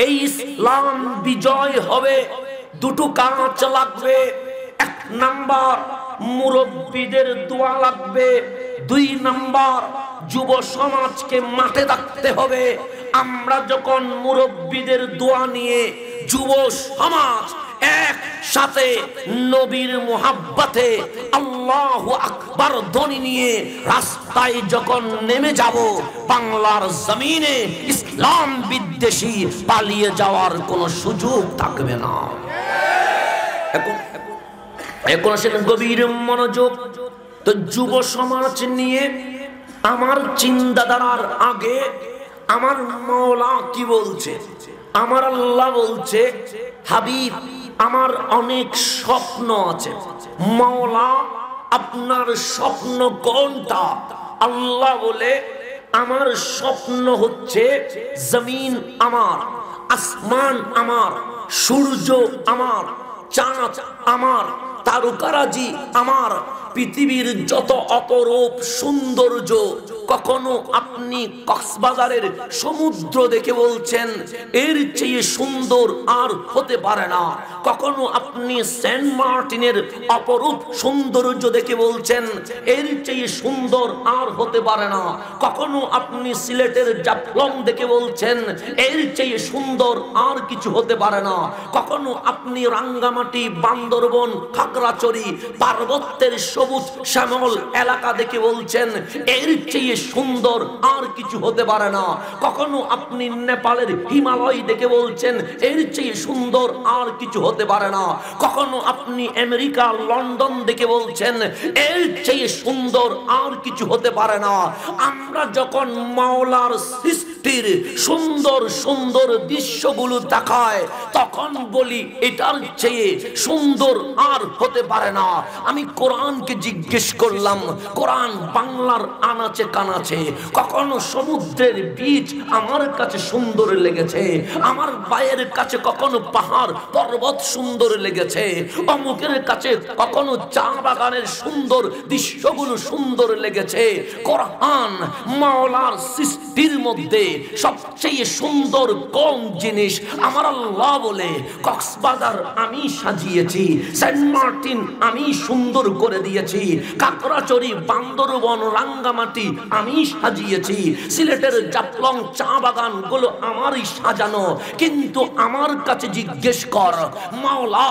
এই ইসলাম বিজয় হবে দুটো কাজ লাগবে। এক নাম্বার মুরব্বীদের দোয়া লাগবে, দুই নাম্বার যুব সমাজকে মাঠে থাকতে হবে। আমরা যখন মুরব্বীদের দোয়া নিয়ে যুব সমাজ একসাথে নবীর মুহাব্বতে আল্লাহু আকবার ধ্বনি নিয়ে রাস্তায় যখন নেমে যাব, বাংলার জমিনে ইসলাম বিদ্বেষী পালিয়ে যাওয়ার কোনো সুযোগ থাকবে না। এখন আসেন গভীর মনোযোগ। তো যুব সমাজ নিয়ে আমার চিন্তাধারার আগে আমার মাওলা কি বলছে? আমার আল্লাহ বলছে, হাবিব আমার অনেক স্বপ্ন আছে। মাওলা আপনার স্বপ্ন কোনটা? আল্লাহ বলে, আমার স্বপ্ন হচ্ছে জমিন আমার, আসমান আমার, সূর্য আমার, চাঁদ আমার, তারকারাজি আমার, পৃথিবীর যত অপরূপ সৌন্দর্য। কখনো আপনি কক্সবাজারের সমুদ্র দেখে বলছেন এর চেয়ে সুন্দর আর হতে পারে না। কখনো আপনি সেন্ট মার্টিনের অপরূপ সৌন্দর্য দেখে বলছেন এর চেয়ে সুন্দর আর হতে পারে না। কখনো আপনি সিলেটের জাফলং দেখে বলছেন এর চেয়ে সুন্দর আর কিছু হতে পারে না। কখনো আপনি রাঙ্গামাটি, বান্দরবন, খাগড়াছড়ি পার্বত্যের সবুজ শ্যামল এলাকা দেখে বলছেন এর চেয়ে সুন্দর আর কিছু হতে পারে না। কখনো আপনি নেপালের হিমালয় দেখে বলছেন এর চেয়ে সুন্দর আর কিছু হতে পারে না। কখনো আপনি আমেরিকা, লন্ডন দেখে বলছেন এর চেয়ে সুন্দর আর কিছু হতে পারে না। আমরা যখন মাওলার সৃষ্টির সুন্দর সুন্দর দৃশ্যগুলো দেখায় তখন বলি এটার চেয়ে সুন্দর আর হতে পারে না। আমি কোরআনকে জিজ্ঞেস করলাম, কোরআন বাংলার আনাচে কানাচে। কখনো সমুদ্রের বীচ আমার কাছে সুন্দর লেগেছে, আমার ভাইয়ের কাছে কখনো পাহাড় পর্বত সুন্দর লেগেছে, অমুকের কাছে কখনো চা বাগানের সুন্দর দৃশ্যগুলো সুন্দর লেগেছে। কোরআন মাওলার সৃষ্টির মধ্যে সবচেয়ে সুন্দর কোন জিনিস? আমার আল্লাহ বলে, কক্সবাজার আমি সাজিয়েছি, সেন্ট মার্টিন আমি সুন্দর করে দিয়েছি, খাগড়াছড়ি, বান্দরবন, রাঙ্গামাটি আমি সাজিয়েছি, সিলেটের জাফলং চা বাগান গুলো আমারই সাজানো। কিন্তু আমার কাছে জিজ্ঞেস কর, মাওলা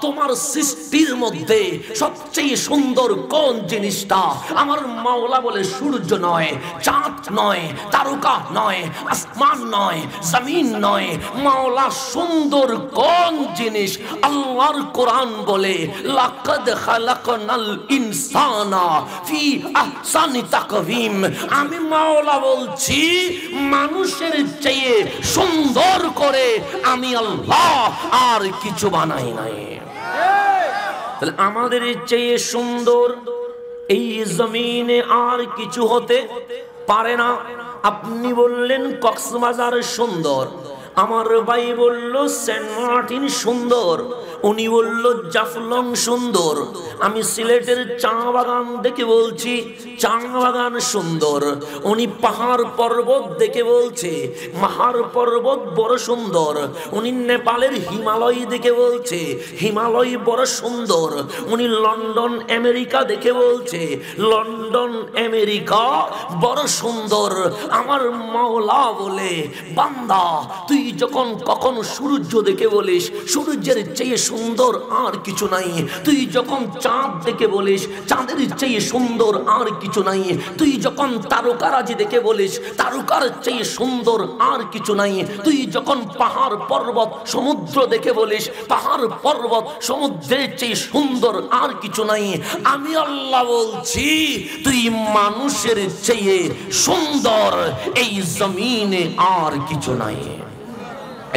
তোমার সৃষ্টির মধ্যে সবচেয়ে সুন্দর কোন জিনিসটা? আমার মাওলা বলে, সূর্য নয়, চাঁদ নয়, তারকা নয়, আসমান নয়, জমিন নয়। মাওলা সুন্দর কোন জিনিস? আল্লাহর কোরআন বলে, লাকাদ খালাকনাল ইনসানা ফি আহসানি তাকওয়িম। আমি মাওলা বলছি মানুষের চেয়ে সুন্দর করে আমি আল্লাহ আর কিছু বানাই নাই। তাহলে আমাদের চেয়ে সুন্দর এই জমিনে আর কিছু হতে পারে না। আপনি বললেন কক্সবাজার সুন্দর, আমার ভাই বলল সেন্ট মার্টিন সুন্দর, উনি বলল জাফলং সুন্দর। আমি সিলেটের চা বাগান দেখে বলছি চা বাগান সুন্দর। উনি পাহাড় পর্বত দেখে বলছে পাহাড় পর্বত বড় সুন্দর। উনি নেপালের হিমালয় দেখে বলছে হিমালয় বড় সুন্দর। উনি লন্ডন আমেরিকা দেখে বলছে লন্ডন আমেরিকা বড় সুন্দর। আমার মাওলা বলে, বান্দা তুই যখন কখনো সূর্য দেখে বলিস সূর্যের চেয়ে সুন্দর আর কিছু নাই, তুই যখন চাঁদ দেখে বলিস চাঁদের চেয়ে সুন্দর আর কিছু নাই, তুই যখন তারকারাজি দেখে বলিস তারকার চেয়ে সুন্দর আর কিছু নাই, তুই যখন পাহাড় পর্বত সমুদ্র দেখে বলিস পাহাড় পর্বত সমুদ্রের চেয়ে সুন্দর আর কিছু নাই। আমি আল্লাহ বলছি তুই মানুষের চেয়ে সুন্দর এই জমিনে আর কিছু নাই।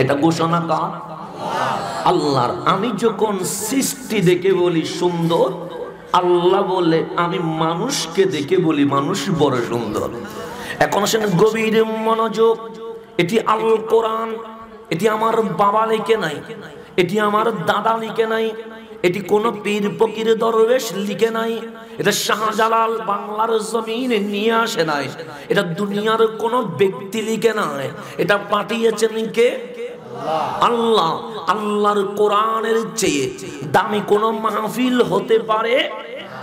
এটা ঘোষণা কার? আল্লাহর। আমি যখন সৃষ্টি দেখে বলি সুন্দর, আল্লাহ বলে আমি মানুষকে দেখে বলি মানুষ বড় সুন্দর। এখন আসেন গভীর মনোযোগ। এটি আল কোরআন, এটি আমার বাবা লিখে নাই, এটি আমার দাদা লিখে নাই, এটি কোন পীর ফকির দরবেশ লিখে নাই, এটা শাহজালাল বাংলার জমিনে নিয়ে আসে নাই, এটা দুনিয়ার কোন ব্যক্তি লিখে নাই, এটা পাঠিয়েছেন কে? আল্লাহ। আল্লাহর কোরআনের চেয়ে দামি কোন মাহফিল হতে পারে?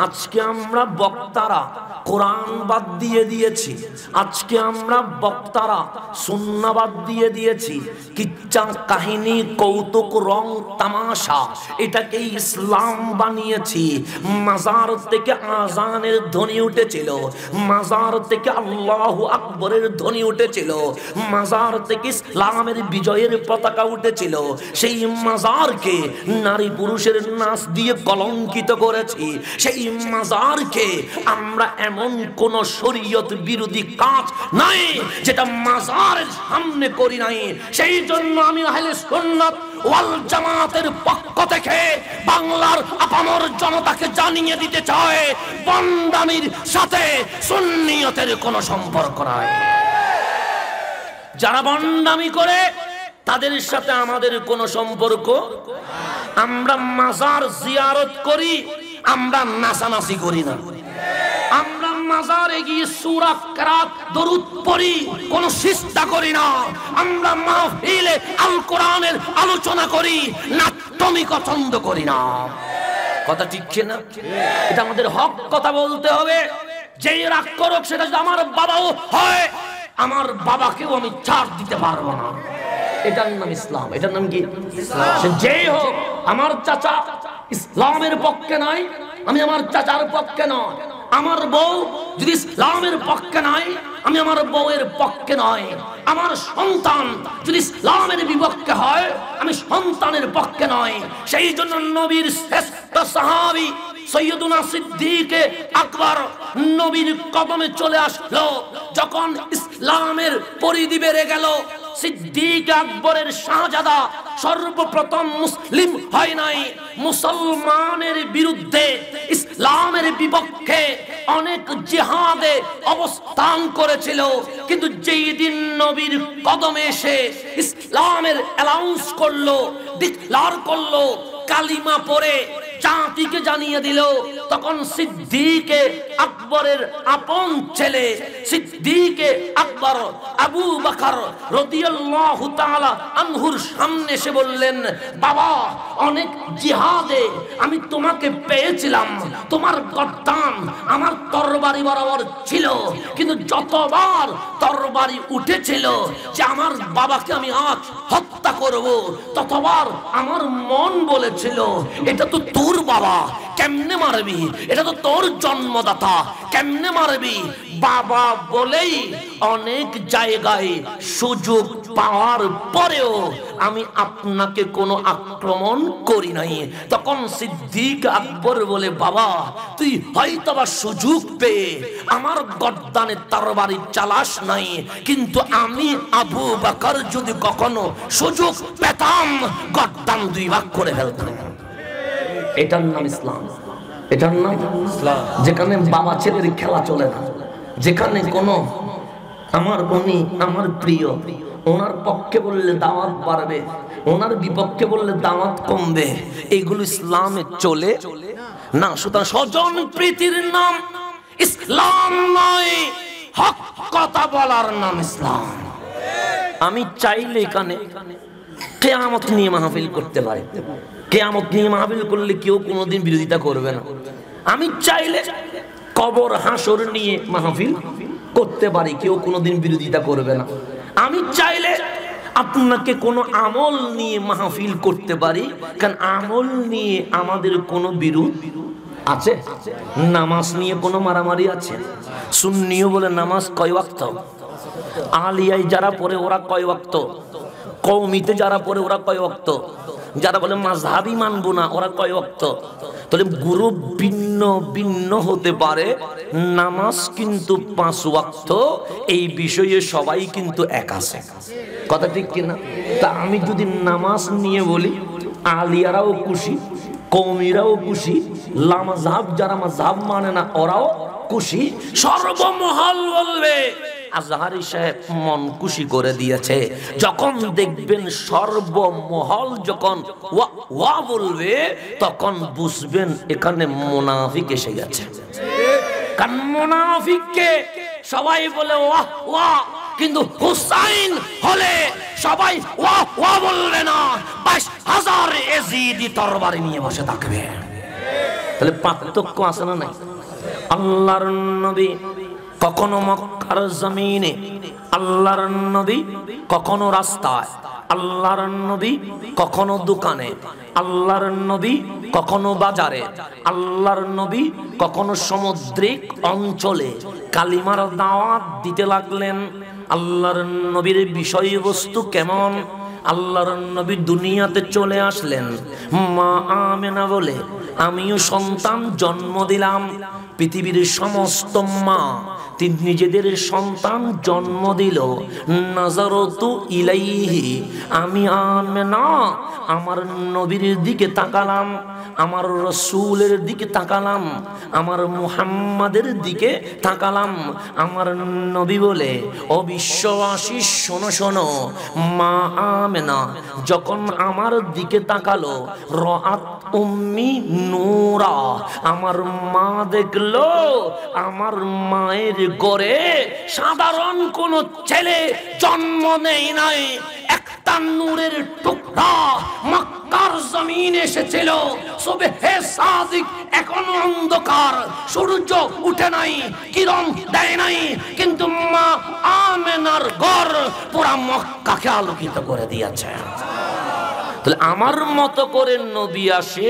আজকে আমরা বক্তারা কোরআন বাদ দিয়ে দিয়েছি, আজকে আমরা বক্তারা সুন্নাহ বাদ দিয়ে দিয়েছি, কিচ্ছা কাহিনী কৌতুক রং তামাশা এটাকে ইসলাম বানিয়েছি। মাজার থেকে আজানের ধ্বনি উঠেছিল, মাজার থেকে আল্লাহু আকবরের ধ্বনি উঠেছিল, মাজার থেকে ইসলামের বিজয়ের পতাকা উঠেছিল। সেই মাজারকে নারী পুরুষের নাচ দিয়ে কলঙ্কিত করেছি। সেই মাজারকে আমরা এমন কোন শরীয়ত বিরোধী কাজ নাই যেটা মাজারের সামনে করি নাই। সেই জন্য আমি আহলে সুন্নাত ওয়াল জামাতের পক্ষ থেকে বাংলার আপামর জনতাকে জানিয়ে দিতে চাই, বন্দামির সাথে সুন্নিয়তের কোনো সম্পর্ক নাই। যারা বন্দামি করে তাদের সাথে আমাদের কোনো সম্পর্ক। আমরা মাজার জিয়ারত করি, আমরা নাচানাচি করি না। আমরা মাজারে গিয়ে সূরা কিরাত দরুদ পড়ি, কোন সিজদা করি না। আমরা মাহফিলে আল কোরআনের আলোচনা করি, নাট্যমি পছন্দ করি না। কথা ঠিক না? এটা আমাদের হক কথা বলতে হবে। যেই রাগ করুক সেটা যদি আমার বাবাও হয়, আমার বাবাকেও আমি ছাড় দিতে পারবো না। এটার নাম ইসলাম। এটার নাম কি? ইসলাম। যেই হোক, আমার চাচা ইসলামের পক্ষে নয়, আমি আমার চাচার পক্ষে নয়। আমার বউ যদি ইসলামের পক্ষে নয়, আমি আমার বউয়ের পক্ষে নয়। আমার সন্তান যদি ইসলামের বিপক্ষে হয়, আমি সন্তানের পক্ষে নয়। সেই জন্য নবীর শ্রেষ্ঠ সাহাবী সৈয়দুনা সিদ্দিক আকবর নবীর কদমে চলে আসলো। যখন ইসলামের পরিধি বেড়ে গেল, সিদ্দিক আকবরের শাহজাদা সর্বপ্রথম মুসলিম হয় নাই, মুসলমানের বিরুদ্ধে ইসলামের বিপক্ষে অনেক জিহাদে অবস্থান করেছিল। কিন্তু যেই দিন নবীর কদমে এসে ইসলামের অ্যানাউন্স করলো, ডিক্লার করলো, কালিমা পড়ে জাতিকে জানিয়ে দিল, তখন সিদ্দিক আকবরের আপন ছেলে সিদ্দিক আকবর আবু বকর রাদিয়াল্লাহু তাআলা আনহুর সামনে এসে বললেন, বাবা, অনেক জিহাদে আমি তোমাকে পেয়েছিলাম, তোমার গর্দান আমার তরবারি বরাবর ছিল, কিন্তু যতবার তরবারি উঠেছিল যে আমার বাবাকে আমি আজ হত্যা করব, ততবার আমার মন বলেছিল এটা তো তোর বাবা, কেমনে মারবি? এটা তো তোর জন্মদাতা, কেমনে মারবি? বাবা বলেই অনেক জায়গায় সুযোগ পাওয়ার পরেও আমি আপনাকে কোনো আক্রমণ করি নাই। তখন সিদ্দিক আকবর বলে, বাবা, তুই হয়তোবা সুযোগ পেয়ে আমার গর্দানে তরবারি চালাস নাই, কিন্তু আমি আবু বকর যদি কখনো সুযোগ পেতাম, গর্দান দুই ভাগ করে ফেলতাম। এটার নাম ইসলাম। এটার নাম ইসলাম। যেখানে বাবা ছেলের খেলা চলে না, যেখানে কোনো আমার প্রিয়, ওনার পক্ষে বললে দাওয়াত বাড়বে, ওনার বিপক্ষে বললে দাওয়াত কমবে, এগুলো ইসলামে চলে না। সুতরাং স্বজন প্রীতির নাম ইসলাম নয়, হক কথা বলার নাম ইসলাম। আমি চাইলে এখানে কিয়ামত নিয়ে মাহফিল করতে পারি, কিয়ামত নিয়ে মাহফিল করলে কেউ কোনোদিন বিরোধিতা করবে না। আমি চাইলে কবর হাসর নিয়ে মাহফিল করতে পারি, কেউ কোনোদিন বিরোধিতা করবে না। আমি চাইলে আপনাকে কোনো আমল নিয়ে মাহফিল করতে পারি, কারণ আমল নিয়ে আমাদের কোনো বিরোধ আছে? নামাজ নিয়ে কোনো মারামারি আছে? সুন্নিও বলে নামাজ কয় ওয়াক্ত, আলিয়ায় যারা পড়ে ওরা কয় ওয়াক্ত, কওমিতে যারা পড়ে ওরা কয় ওয়াক্ত, যারা বলে মাযহাবি মানবো না ওরা কয় ওয়াক্ত। তাহলে গ্রুপ ভিন্ন ভিন্ন হতে পারে, নামাজ কিন্তু 5 ওয়াক্ত। এই বিষয়ে সবাই কিন্তু এক আছে। কথা ঠিক কিনা? তা আমি যদি নামাজ নিয়ে বলি, আলিয়ারাও খুশি, কওমিরাও খুশি, লামাযহাব যারা মাযহাব মানে না ওরাও খুশি, সর্বমহল বলবে আজহারি সাহেব মন খুশি করে দিয়েছে। যখন দেখবেন সর্বমহল যখন ওয়া বলবে, তখন বুঝবেন এখানে মুনাফিক এসে গেছে। কারণ মুনাফিককে সবাই বলে ওয়াহ ওয়াহ, কিন্তু হুসাইন হলে সবাই ওয়া ওয়া বললে না, 22,000 এজিদি তরবারি নিয়ে বসে থাকবে। তাহলে পার্থক্য আছে না নাই? আল্লাহর নবী কখনো মক্কার জমিনে, আল্লাহর নবী কখনো রাস্তায়, আল্লাহর নবী কখনো দোকানে, আল্লাহর নবী কখনো বাজারে, আল্লাহর নবী কখনো সামুদ্রিক অঞ্চলে কালিমার দাওয়াত দিতে লাগলেন। আল্লাহর নবীর বিষয়বস্তু কেমন? আল্লাহর নবী দুনিয়াতে চলে আসলেন, মা আমেনা বলে আমিও সন্তান জন্ম দিলাম। পৃথিবীর সমস্ত মা তিনি নিজেদের সন্তান জন্ম দিল। নাজারতু ইলাইহি, আমি আমেনা আমার নবীর দিকে তাকালাম, আমার রসুলের দিকে তাকালাম, আমার মুহাম্মাদের দিকে তাকালাম। আমার নবী বলে, ও বিশ্ববাসী শোনো শোনো, মা আমেনা যখন আমার দিকে তাকালো, রাআত উম্মি নূরা, আমার মা দেখলো আমার মায়ের ঘরে সাধারণ কোন ছেলে জন্ম নেই নাই, একটা নূরের টুকরা মক্কার জমিনে এসেছিল। সুবহে সাদিক এখনো অন্ধকার, সূর্য উঠে নাই, কিরণ দেয় নাই, কিন্তু মা আমেনার ঘর পুরা মক্কাকে আলোকিত করে দিয়েছে। তাহলে আমার মতো করে নবী আসে,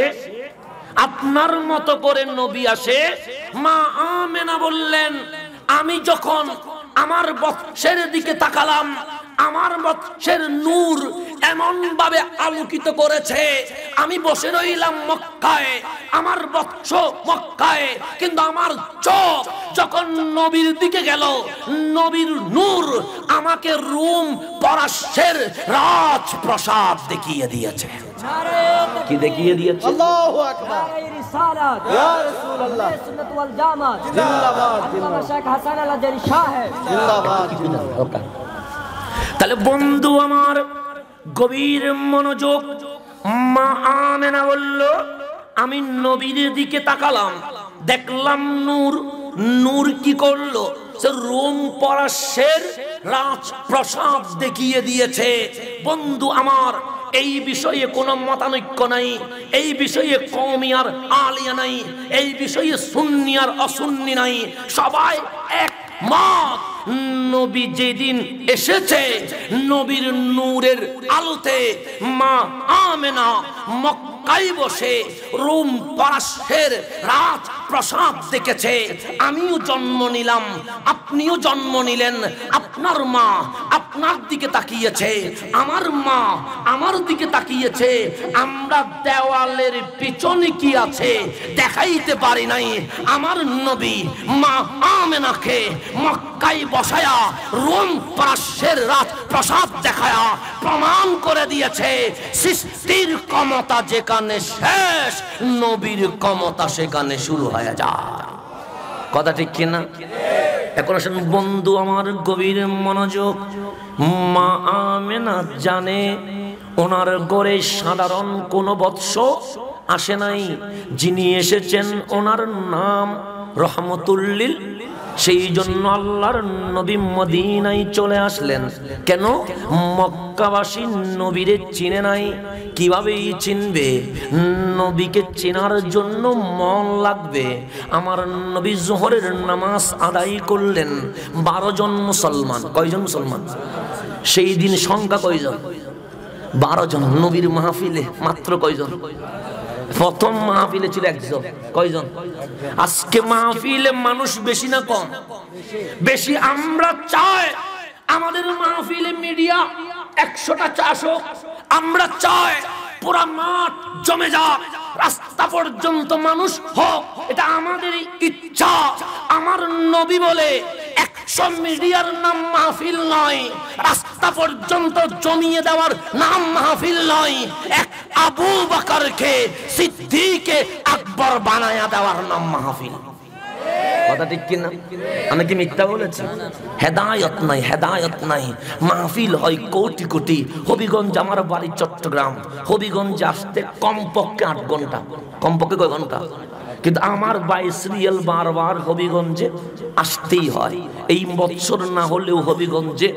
আপনার মতো করে নবী আসে। মা আমেনা বললেন, আমি যখন আমার বৎসের দিকে তাকালাম, আমার বৎসের নূর এমন ভাবে আলোকিত করেছে, আমি বসে রইলাম মক্কায়, আমার বৎস মক্কায়, কিন্তু আমার চোখ যখন নবীর দিকে গেল, নবীর নূর আমাকে রুম পরাশের রাজপ্রাসাদ দেখিয়ে দিয়েছে। কি দেখিয়ে দিয়েছে? আল্লাহু আকবার। রিসালাত ইয়া রাসূলুল্লাহ, সুন্নাত ওয়াল জামাত জিন্দাবাদ, জিন্দাবাদ। শেখ হাসান আল আজহারি সাহেব জিন্দাবাদ, জিন্দাবাদ। তাহলে বন্ধু আমার গভীর মনোযোগ। মা আমেনা বলল, আমি নবীর দিকে তাকালাম, দেখলাম নূর। নূর কি করলো? সে রোম পরাশের রাজপ্রাসাদ দেখিয়ে দিয়েছে। বন্ধু আমার, এই বিষয়ে কোনো মতানৈক্য নাই, এই বিষয়ে কওমি আর আলিয়া নাই, এই বিষয়ে সুন্নি আর অসুন্নি নাই, সবাই একমত। নবী যেদিন এসেছে, নবীর নূরের আলোতে মা আমেনা মক্কায় বসে রোম পরাশের রাজপ্রাসাদ দেখেছে। আমিও জন্ম নিলাম, আপনিও জন্ম নিলেন। আপনার মা আপনার দিকে তাকিয়েছে, আমার মা আমার দিকে তাকিয়েছে। আমরা দেওয়ালের পিছনে কি আছে দেখাইতে পারি নাই। আমার নবী মা আমেনাকে মক্কায় বসায়া রোম পরাশের রাজপ্রাসাদ দেখায়া প্রমাণ করে দিয়েছে, সৃষ্টির ক্ষমতা যেখানে শেষ, নবীর ক্ষমতা সেখানে শুরু হয়ে যায়। কথা ঠিক কিনা? এখন আসেন বন্ধু আমার, গভীর মনোযোগ। মা আমেনা জানে ওনার ঘরে সাধারণ কোন বৎস আসে নাই, যিনি এসেছেন ওনার নাম রহমতুল্লিল। সেই জন্য আল্লাহর নবী মদিনায় চলে আসলেন। কেন? মক্কাবাসী নবীরে চিনে নাই। কিভাবেই চিনবে? নবীকে চেনার জন্য মন লাগবে। আমার নবী জোহরের নামাজ আদায় করলেন, 12 জন মুসলমান। কয়জন মুসলমান? সেই দিন সংখ্যা কয়জন? 12 জন। নবীর মাহফিলে মাত্র কয়জন? প্রথম মাহফিলে ছিল 1 জন। কয়জন? আজকে মাহফিলে মানুষ বেশি না কম? বেশি। আমরা চাই আমাদের মাহফিলে মিডিয়া 100টা 400, আমরা চাই পুরা মাঠ জমে যাক, রাস্তা পর্যন্ত মানুষ হোক, এটা আমাদের ইচ্ছা। আমার নবী বলে 100 মিডিয়ার নাম মাহফিল নয়, রাস্তা পর্যন্ত জমিয়ে দেওয়ার নাম মাহফিল নয়, এক আবু বকরকে সিদ্দিকে আকবর বানায়া দেওয়ার নাম মাহফিল। কথা ঠিক কিনা? আমি কি মিথ্যা বলেছি? হেদায়ত নাই, হেদায়ত নাই। মাহফিল হয় কোটি কোটি। হবিগঞ্জ, আমার বাড়ি চট্টগ্রাম, হবিগঞ্জে আসতে কমপক্ষে 8 ঘন্টা। কমপক্ষে কয় ঘন্টা? কিন্তু আমার 22 রিয়াল বারবার হবিগঞ্জে আসতেই হয়। এই বছর না হলেও হবিগঞ্জে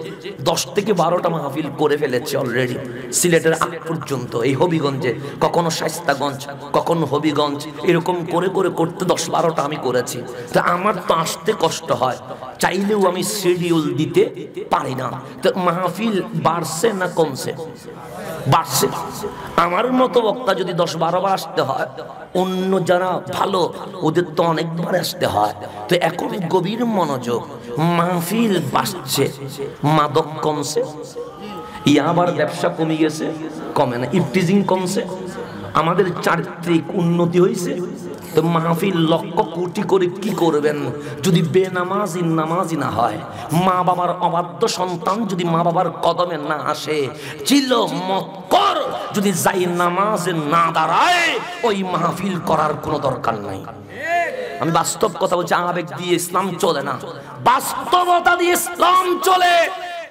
10 থেকে 12টা মাহফিল করে ফেলেছে অলরেডি, সিলেটের আগ পর্যন্ত। এই হবিগঞ্জে কখনো শায়েস্তাগঞ্জ, কখনো হবিগঞ্জ, এরকম করে করে করতে 10-12টা আমি করেছি। তো আমার তো আসতে কষ্ট হয়, চাইলেও আমি শিডিউল দিতে পারি না। তো মাহফিল বাড়ছে না কমছে? বাড়ছে। আমার মতো বক্তা যদি 10-12 বার আসতে হয়, অন্য যারা ভালো ওদের তো অনেকবার আসতে হয়। তো এখন গভীর মনোযোগ, মাহফিল বাড়ছে, মাদক কমছে, ইয়াবার ব্যবসা কমে গেছে, কমে না, ইফটিজিং কমছে, আমাদের চারিত্রিক উন্নতি হয়েছে। তো মাহফিল লক্ষ কোটি করে কি করবেন যদি বেনামাজি নামাজি না হয়? মা বাবার অবাধ্য সন্তান যদি মা বাবার কদমে না আসে, চিল মক্কর যদি যাই নামাজে না দাঁড়ায়, ওই মাহফিল করার কোনো দরকার নাই। আমি বাস্তব কথা বলছি, আবেগ দিয়ে ইসলাম চলে না, বাস্তবতা দিয়ে ইসলাম চলে।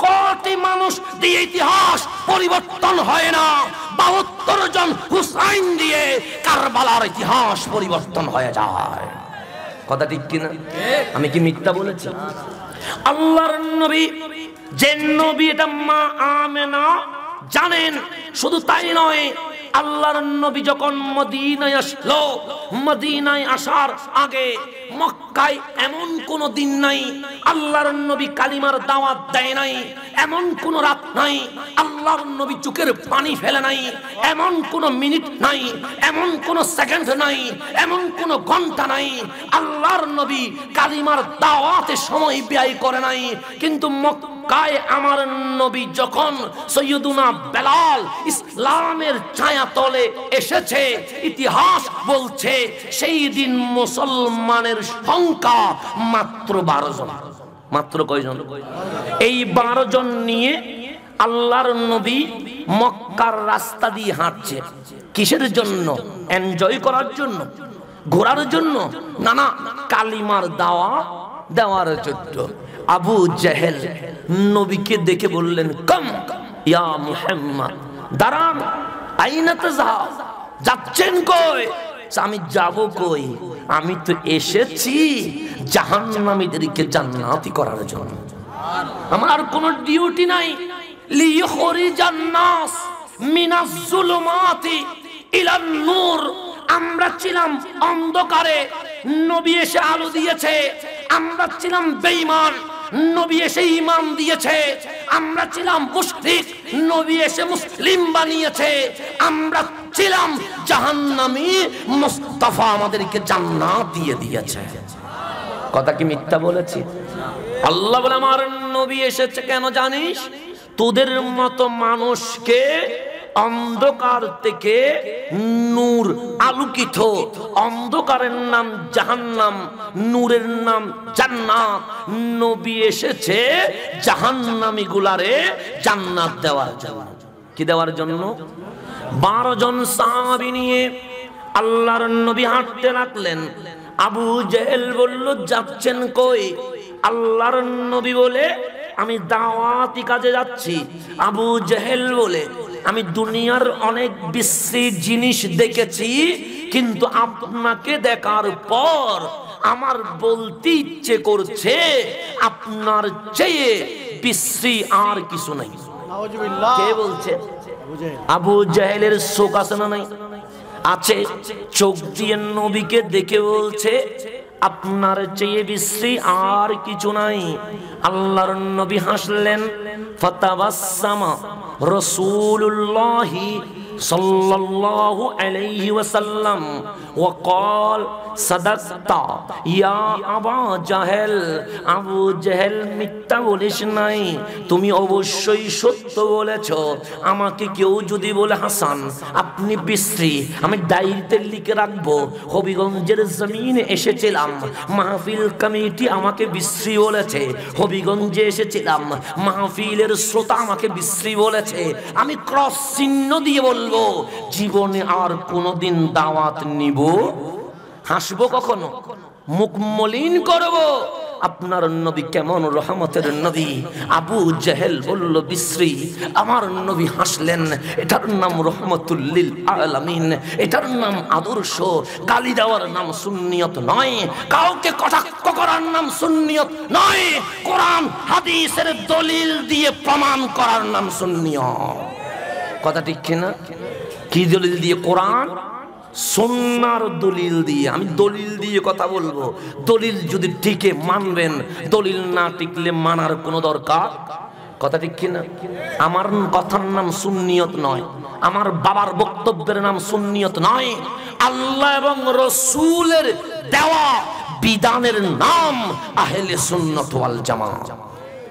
কোটি মানুষ দিয়ে ইতিহাস পরিবর্তন হয় না, 72 জন হুসাইন দিয়ে কারবালার ইতিহাস পরিবর্তন হয়ে যায়। কথা ঠিক কিনা? আমি কি মিথ্যা বলেছি? আল্লাহর নবী, যে নবী এটা মা আমেনা জানেন, শুধু তাই নয়, আল্লাহর নবী যখন মদিনায় আসলো, মদিনায় আসার আগে মক্কায় এমন কোন দিন নাই আল্লাহর নবী কালিমার দাওয়াত দেয় নাই, এমন কোন রাত নাই আল্লাহর নবী চোখের পানি ফেলে নাই, এমন কোন মিনিট নাই, এমন কোন সেকেন্ড নাই, এমন কোন ঘন্টা নাই আল্লাহর নবী কালিমার দাওয়াতে সময় ব্যয় করে নাই। কিন্তু মক্কায় আমার নবী যখন সৈয়দুনা বেলাল ইসলামের ছায়া তলে এসেছে, ইতিহাস বলছে সেই দিন মুসলমানের সংখ্যা মাত্র 12 জন। মাত্র কয়জন? এই 12 জন নিয়ে আল্লাহর নবী মক্কার রাস্তা দিয়ে হাঁটছে। কিসের জন্য? এনজয় করার জন্য, ঘোরার জন্য? না না, কালিমার দাওয়া দেওয়ার জন্য। আবু জেহেল নবীকে দেখে বললেন, কম ইয়া মুহাম্মদ, দাঁড়ান, আইনা তাযহাব, যাচ্ছেন কই? আমি যাব কই? আমি তো এসেছি জাহান্নামীদেরকে জান্নাতি করার জন্য, আমার আর কোনো ডিউটি নাই। লিইখরিজান নাস মিনাজ যুলুমাতি ইলান নূর। আমরা ছিলাম অন্ধকারে, নবী এসে আলো দিয়েছে। আমরা ছিলাম বেঈমান, নবী এসে ঈমান দিয়েছে। আমরা ছিলাম মুশরিক, নবী এসে মুসলিম বানিয়েছে। আমরা ছিলাম জাহান্নামী, মুস্তাফা আমাদেরকে জান্নাত দিয়ে দিয়েছে। কথা কি মিথ্যা বলেছি? আল্লাহ বলে আমার নবী এসেছে কেন জানিস? তোদের মতো মানুষকে অন্ধকার থেকে নূর আলোকিত, অন্ধকারের নাম জাহান্নাম, নূরের নাম জান্নাত। নবী এসেছে জাহান্নামী গুলারে জান্নাত দেওয়ার জন্য। কি দেওয়ার জন্য? 12 জন সাহাবী নিয়ে আল্লাহর নবী হাঁটতে লাগলেন। আবু জেহেল বলল, যাচ্ছেন কই? আল্লাহর নবী বলে, আমি দাওয়াতি কাজে যাচ্ছি। আবু জেহেল বলে, আমি দুনিয়ার অনেক বিশ্রী জিনিস দেখেছি, কিন্তু আপনাকে দেখার পর আমার বলতে ইচ্ছে করছে আপনার চেয়ে বিশ্রী আর কিছু নাই। কে বলছে? আবু জেহেলের চোখ আছে না নাই? আছে। চোখ দিয়ে নবীকে দেখে বলছে আপনার চেয়ে বিশ্রী আর কিছু নাই। আল্লাহর নবী হাসলেন। ফাতাবাসসামা রাসূলুল্লাহি সাল্লাল্লাহু আলাইহি ওয়াসাল্লাম ওয়া ক্বাল সাদাকতা ইয়া আবু জাহেল। আবু জেহেল, মিথ্যা বলিস নাই, তুমি অবশ্যই সত্য বলেছ। আমাকে কেউ যদি বলে হাসান আপনি বিশ্রী, আমি ডায়েরিতে লিখে রাখবো হবিগঞ্জের জমিনে এসেছিলাম, মাহফিল কমিটি আমাকে বিশ্রী বলেছে। হবিগঞ্জে এসেছিলাম, মাহফিলের শ্রোতা আমাকে বিশ্রী বলেছে। আমি ক্রস চিহ্ন দিয়ে বলবো জীবনে আর কোনোদিন দাওয়াত নিব? হাসবো কখনো? মুখ মলিন করবো? আপনার নবী কেমন রহমতের নবী। আবু জেহেল বলল বিশ্রী। আমার নবী হাসলেন, এটার নাম রহমতুল লিল আলামিন, এটার নাম আদর্শ। গালি দেওয়ার নাম সুন্নিয়ত নয়, কাউকে কটাক্ষ করার নাম সুন্নিয়ত নয়, কোরআন হাদিসের দলিল দিয়ে প্রমাণ করার নাম সুন্নিয়ত। কথা ঠিক কিনা? কি দলিল দিয়ে? কোরআন সুন্নাহর দলিল দিয়ে। আমি দলিল দিয়ে কথা বলবো, দলিল যদি টিকে মানবেন, দলিল না টিকলে মানার কোনো দরকার। কথা ঠিক কিনা? আমার কথার নাম সুন্নিয়ত নয়, আমার বাবার বক্তব্যের নাম সুন্নিয়ত নয়, আল্লাহ এবং রাসূলের দেওয়া বিধানের নাম আহলে সুন্নাত ওয়াল জামাত।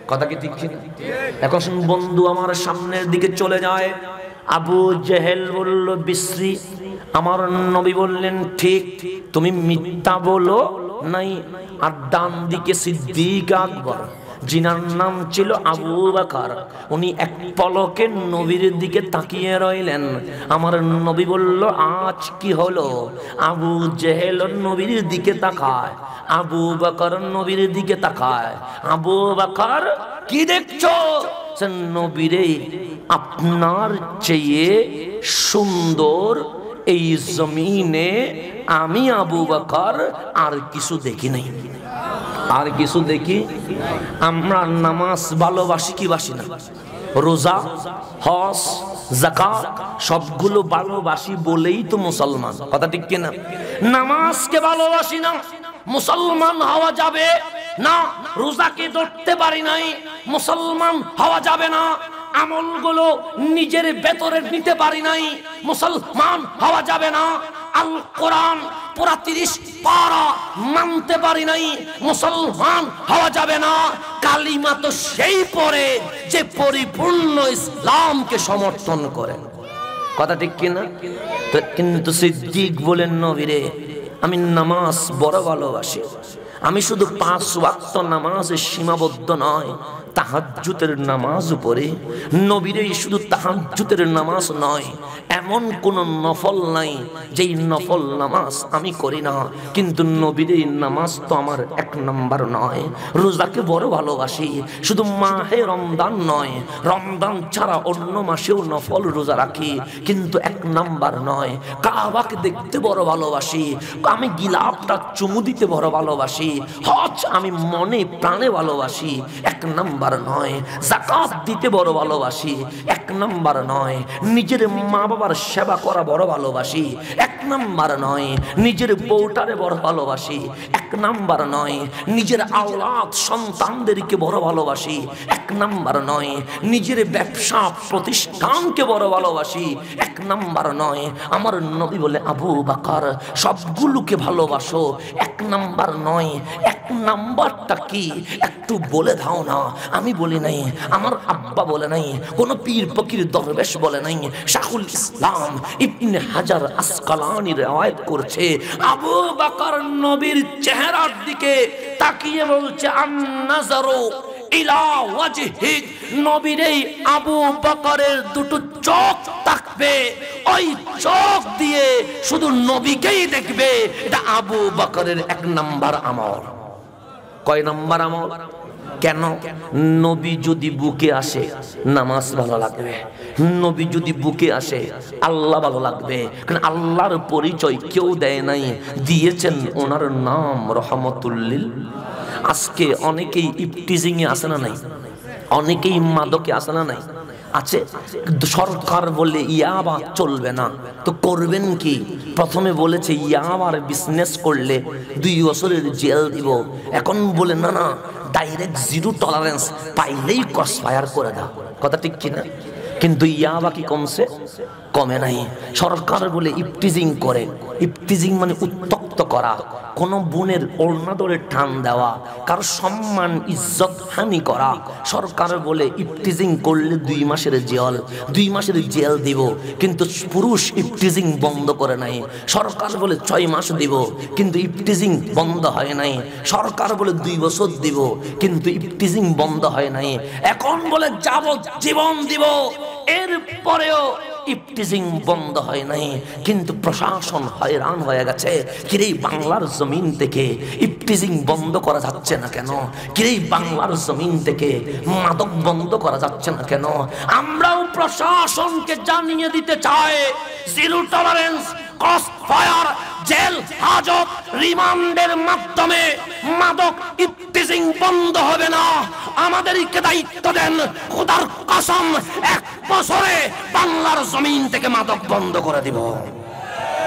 কথা কি ঠিক কিনা? এখন বন্ধু আমার সামনের দিকে চলে যায়। আবু জেহেল বলল বিশ্রী। আমার নবী বললেন ঠিক, তুমি মিথ্যা বলো নাই। আর ডান দিকে সিদ্দিক আকবর, জিনার নাম ছিল আবু বকর, উনি এক পলকে নবীর দিকে তাকিয়ে রইলেন। আমার নবী বলল আজ কি হলো? আবু জেহেল নবীর দিকে তাকায়, আবু বকর নবীর দিকে তাকায়। আবু বকর কি দেখছো? নবীরে আপনার চেয়ে সুন্দর এই জমিনে আমি আবু বকর আর কিছু দেখি নাই। আর কিছু দেখি? আমরা নামাজ ভালোবাসি কি বাসি না? রোজা, হজ, যাকাত সবগুলো ভালোবাসি বলেই তো মুসলমান। কথা ঠিক কিনা? নামাজকে ভালোবাসি না, মুসলমান হওয়া যাবে না। রোজাকে ধরতে পারি নাই, মুসলমান হওয়া যাবে না। আমলগুলো নিজের ভেতরে নিতে পারি নাই, মুসলমান হওয়া যাবে না। আল কোরআন পুরা 30 পারা মানতে পারি নাই, মুসলমান হওয়া যাবে না। কালিমা তো সেই পড়ে যে পরিপূর্ণ ইসলামকে সমর্থন করেন। কথা ঠিক কিনা? কিন্তু সিদ্দিক বলেন নবীরে আমি নামাজ বড় ভালোবাসি। আমি শুধু 5 ওয়াক্ত নামাজে সীমাবদ্ধ নয়, তাহাজ্জুদের নামাজ পড়ে। নবীরে শুধু তাহাজ্জুদের নামাজ নয়, এমন কোন নফল নাই যেই নফল নামাজ আমি করি না। কিন্তু নবীরে নামাজ তো আমার 1 নাম্বার নয়। রোজাকে বড় ভালোবাসি, শুধু মাহে রমজান নয়, রমজান ছাড়া অন্য মাসেও নফল রোজা রাখি, কিন্তু 1 নাম্বার নয়। কাবাকে দেখতে বড় ভালোবাসি, আমি গিলাফটা চুমু দিতে বড় ভালোবাসি। হজ আমি মনে প্রাণে ভালোবাসি, 1 নাম্বার নয়। যাকাত দিতে বড় ভালোবাসি, 1 নাম্বার নয়। নিজের মা বাবার সেবা করা বড় ভালোবাসি, 1 নাম্বার নয়। নিজের বউটারে বড় ভালোবাসি, 1 নাম্বার নয়। নিজের আওলাদ সন্তানদেরকে বড় ভালোবাসি, 1 নাম্বার নয়। নিজের ব্যবসা প্রতিষ্ঠানকে বড় ভালোবাসি, 1 নাম্বার নয়। আমার নবী বলে আবু বকর সবগুলোকে ভালোবাসো, 1 নাম্বার নয়। 1 নাম্বারটা কি একটু বলে দাও না। আমি বলি নাই, আমার আব্বা বলে নাই, কোন পীর ফকির দরবেশ বলে নাই। শাহুল ইসলাম ইবনে হাজার আসকালানি রওয়ায়াত করছে, আবু বকর নবীর চেহারার দিকে তাকিয়ে বলছে আন-নাযারু ইলা ওয়াজহিক। নবীর এই আবু বকরের দুটো চোখ থাকবে, ওই চোখ দিয়ে শুধু নবীকেই দেখবে। এটা আবু বকরের 1 নাম্বার আমল। কয় নাম্বার আমল? কেন? নবী যদি বুকে আসে নামাজ ভালো লাগবে, নবী যদি বুকে আসে আল্লাহ ভালো লাগবে। কারণ আল্লাহর পরিচয় কেউ দেয় নাই, দিয়েছেন ওনার নাম রহমতুল লিল। আজকে অনেকেই ইফটিজিং এ আসে না নাই, অনেকেই মাদকে আসে না নাই, আছে। সরকার বলে ইয়াবা চলবে না, তো করবেন কি? প্রথমে বলেছে ইয়াবার বিজনেস করলে 2 বছরের জেল দিব, এখন বলে না না ডাইরেক্ট 0 টলারেন্স, পাইলেই ক্রস ফায়ার করে দাও। কথা ঠিক কিনা? কিন্তু ইয়াবা কি কমছে? কমে নাই। সরকার বলে ইফটিজিং করে, ইফটিজিং মানে উত্তক্ত করা, কোন বোনের ওড়না ধরে টান দেওয়া, কারো সম্মান ইজ্জত হানি করা। সরকার বলে ইফটিজিং করলে 2 মাসের জেল, 2 মাসের জেল দিব, কিন্তু পুরুষ ইফটিজিং বন্ধ করে নাই। সরকার বলে 6 মাস দিব, কিন্তু ইফটিজিং বন্ধ হয় নাই। সরকার বলে 2 বছর দিব, কিন্তু ইফটিজিং বন্ধ হয় নাই। এখন বলে যাবজ্জীবন দিব, এরপরেও ইফটিজিং বন্ধ হয় নাই, কিন্তু প্রশাসন হয়রান হয়ে গেছে। কিরে বাংলার জমিন থেকে ইফটিজিং বন্ধ করা যাচ্ছে না কেন? কিরে বাংলার জমিন থেকে মাদক বন্ধ করা যাচ্ছে না কেন? আমরাও প্রশাসনকে জানিয়ে দিতে চাই, zero tolerance, cross fire, jail হাজত, রিমান্ডের মাধ্যমে মাদক ইফটিজিং বন্ধ হবে না। আমাদেরকে দায়িত্ব দেন, খোদার কসম 1 বছরে বাংলার জমিন থেকে মাদক বন্ধ করে দিব।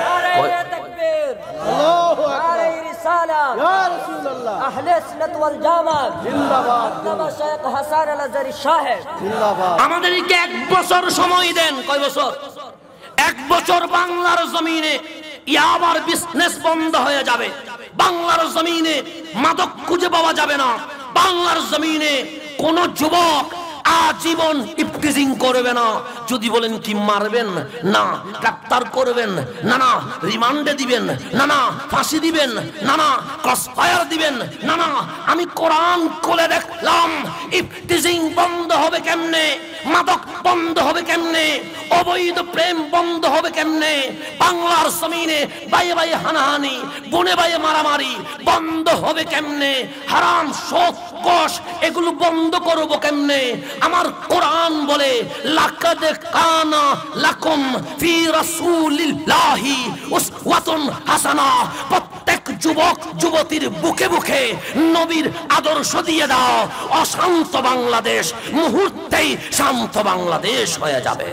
নারে তাকবীর, আল্লাহু আকবার, নারে রিসালাত, ইয়া রাসূলুল্লাহ, আহলে সুন্নাত ওয়াল জামাত জিন্দাবাদ, আল্লামা শেখ হাসান আল আজহারী সাহেব জিন্দাবাদ। আমাদেরকে 1 বছর সময় দেন। কয় বছর? 1 বছর বাংলার জমিনে ইয়াবার বিজনেস বন্ধ হয়ে যাবে। বাংলার জমিনে মাদক খুঁজে পাওয়া যাবে না। বাংলার জমিনে কোন যুবক আজীবন ইফটিজিং করবে না। যদি বলেন কি মারবেন না, গ্রেফতার করবেন না, না রিমান্ডে দিবেন না, না ফাঁসি দিবেন না, না ক্রস ফায়ার দিবেন না, না আমি কোরআন খুলে দেখলাম। ইফটিজিং বন্ধ হবে কেমনে? মাদক বন্ধ হবে কেমনে? অবৈধ প্রেম বন্ধ হবে কেমনে? বাংলার জমিনে বাইয়ে বাইয়ে হানাহানি, বনে বাইয়ে মারামারি বন্ধ হবে কেমনে? হারাম শোক কষ এগুলো বন্ধ করব কেমনে? আমার কোরআন বলে লাকাদ কানা লাকুম ফি রাসূলিল্লাহি উসওয়াতুন হাসানা। প্রত্যেক যুবক যুবতীর বুকে বুকে নবীর আদর্শ দিয়ে দাও। অশান্ত বাংলাদেশ মুহূর্তেই শান্ত বাংলাদেশ হয়ে যাবে।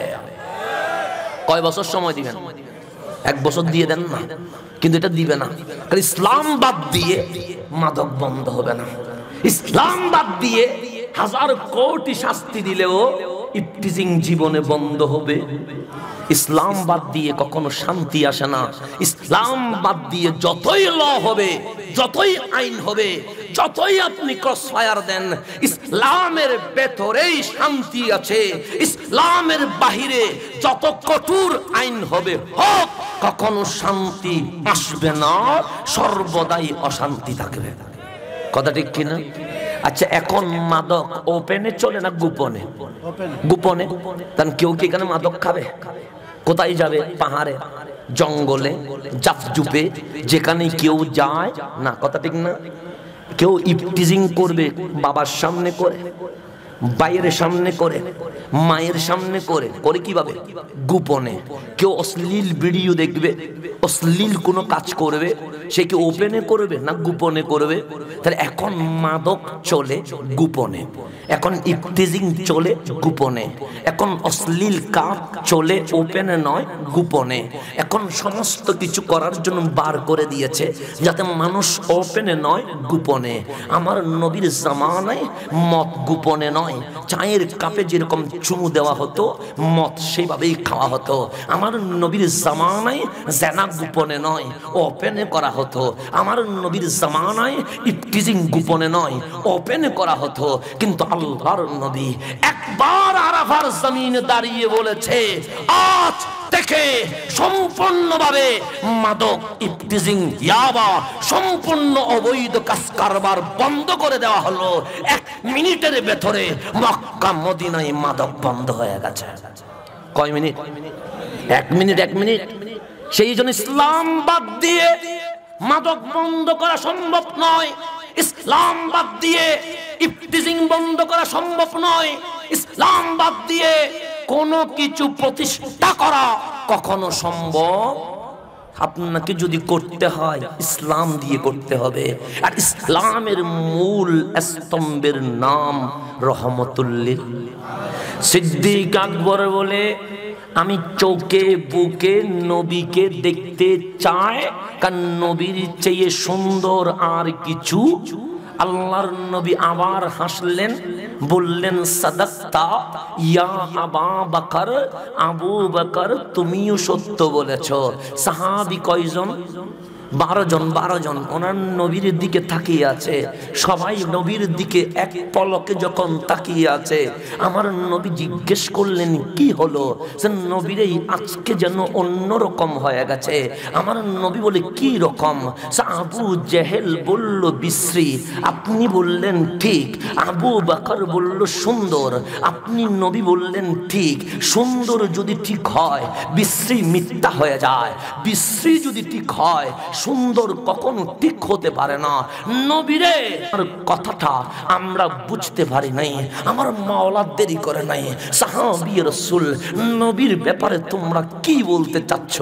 কয় বছর সময় দিবেন? 1 বছর দিয়ে দেন না, কিন্তু এটা দিবে না। ইসলাম বাদ দিয়ে মাদক বন্ধ হবে না। ইসলাম বাদ দিয়ে 1000 কোটি শাস্তি দিলেও ইফটিজিং জীবনে বন্ধ হবে। ইসলাম বাদ দিয়ে কখনো শান্তি আসে না। ইসলাম বাদ দিয়ে যতই ল হবে, যতই আইন হবে, যতই আপনি ক্রস ফায়ার দেন, ইসলামের ভেতরেই শান্তি আছে। ইসলামের বাহিরে যত কঠোর আইন হবে হোক, কখনো শান্তি আসবে না, সর্বদাই অশান্তি থাকবে। কথা ঠিক কিনা? আচ্ছা, এখন মাদক ওপেনে চলে না গোপনে? গোপনে। কারণ কেউ কি এখানে মাদক খাবে? কোথায় যাবে? পাহাড়ে, জঙ্গলে, জাফজুপে, যেখানে কেউ যায় না। কথা ঠিক না? কেউ ইফটিজিং করবে বাবার সামনে করে, বাইয়ের সামনে করে, মায়ের সামনে করে। করে কিভাবে? গোপনে। কেউ অশ্লীল ভিডিও দেখবে, অশ্লীল কোনো কাজ করবে, সে কি ওপেনে করবে না গোপনে করবে? তাহলে এখন মাদক চলে গোপনে, এখন ইফটিজিং চলে গোপনে, এখন অশ্লীল কাজ চলে ওপেনে নয় গোপনে। এখন সমস্ত কিছু করার জন্য বার করে দিয়েছে যাতে মানুষ ওপেনে নয় গোপনে। আমার নবীর জামানায় মদ গোপনে নয়, চায়ের কাপে যেরকম চুমু দেওয়া হতো মদ সেভাবেই খাওয়া হতো। আমার নবীর জামানায় জেনা গোপনে নয়, ওপেনে করা হতো। আমার নবীর জামানায় ইফটিজিং গোপনে নয়, ওপেনে করা হতো। কিন্তু আল্লাহর নবী একবার আরাফার জমিনে দাঁড়িয়ে বলেছে, আজ থেকে সম্পূর্ণভাবে মাদক, ইফটিজিং, ইয়াবা, সম্পূর্ণ অবৈধ কাজ কারবার বন্ধ করে দেওয়া হলো। 1 মিনিটের ভেতরে মক্কা মদিনায় মাদক বন্ধ হয়ে গেছে। কয় মিনিট? 1 মিনিট। 1 মিনিট। সেই জন্য ইসলাম বাদ দিয়ে মাদক বন্ধ করা সম্ভব নয়। ইসলাম বাদ দিয়ে ইফটিজিং বন্ধ করা সম্ভব নয়। ইসলাম বাদ দিয়ে কোনো কিছু প্রতিষ্ঠা করা কখনো সম্ভব? আপনাকে যদি করতে হয় ইসলাম দিয়ে করতে হবে। আর ইসলামের মূল স্তম্ভের নাম রহমতুল্লিল। সিদ্দিক আকবর বলে, আমি চোখে বুকে নবীকে দেখতে চাই, কারণ নবীর চেয়ে সুন্দর আর কিছু। আল্লাহর নবী আবার হাসলেন, বললেন, সাদাক্তা ইয়া আবা বকর, আবু বকর তুমিও সত্য বলেছ। সাহাবী কয়জন? 12 জন ওনার নবীর দিকে তাকিয়ে আছে। সবাই নবীর দিকে এক পলকে যখন তাকিয়ে আছে, আমার নবী জিজ্ঞেস করলেন কি হলো? সে নবীর এই আজকে যেন অন্যরকম হয়ে গেছে। আমার নবী বলে কি রকম? আবু জেহেল বলল বিশ্রী, আপনি বললেন ঠিক। আবু বকর বলল সুন্দর, আপনি নবী বললেন ঠিক। সুন্দর যদি ঠিক হয় বিশ্রী মিথ্যা হয়ে যায়, বিশ্রী যদি ঠিক হয় সুন্দর কখনো ঠিক হতে পারে না। নবীরে কথাটা আমরা বুঝতে পারি নাই, আমার মাওলা দেরি করে নাই। সাহাবী রাসূল নবীর ব্যাপারে তোমরা কি বলতে চাচ্ছ?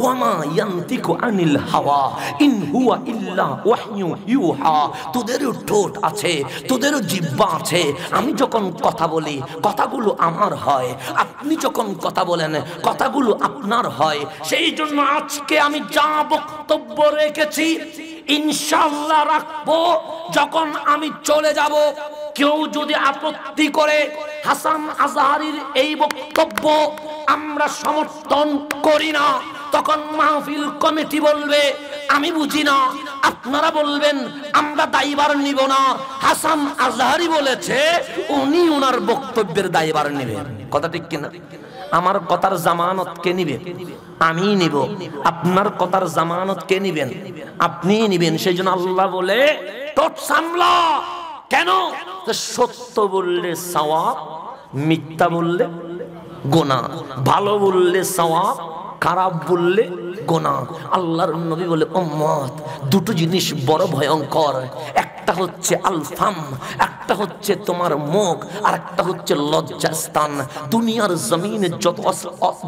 ওয়ামা ইয়ান্তিকু আনিল হাওয়া ইন হুয়া ইল্লা ওয়াহয়ু ইউহা। তোদেরও ঠোঁট আছে, তোদেরও জিহ্বা আছে। আমি যখন কথা বলি কথাগুলো আমার হয়, আপনি যখন কথা বলেন কথাগুলো আপনার হয়। সেই জন্য আজকে আমি যা বক্তব্য রেখেছি ইনশাআল্লাহ রাখবো। যখন আমি চলে যাব কেউ যদি আপত্তি করে হাসান আজহারীর এই বক্তব্য আমরা সমর্থন করি না, তখন মাহফিল কমিটি বলবে আমি বুঝি না, আপনারা বলবেন আমরা দায়ভার নিব না। হাসান আজহারী বলেছে, উনি ওনার বক্তব্যের দায়ভার নেবেন। কথা ঠিক কিনা? আমার কথার জামানত কে নিবে? আমি নিব। আপনার কথার জামানত কে নিবেন? আপনি নিবেন। সেই জন্য আল্লাহ বলে ঠোঁট সামলা। কেন? সত্য বললে সওয়াব, মিথ্যা বললে গুনাহ। ভালো বললে সওয়াব, খারাপ বললে গুনাহ। আল্লাহর নবী বলে উম্মত দুটো জিনিস বড় ভয়ঙ্কর। একটা হচ্ছে আলফাম, একটা হচ্ছে তোমার মুখ, আর একটা হচ্ছে লজ্জাস্থান। দুনিয়ার জমিনে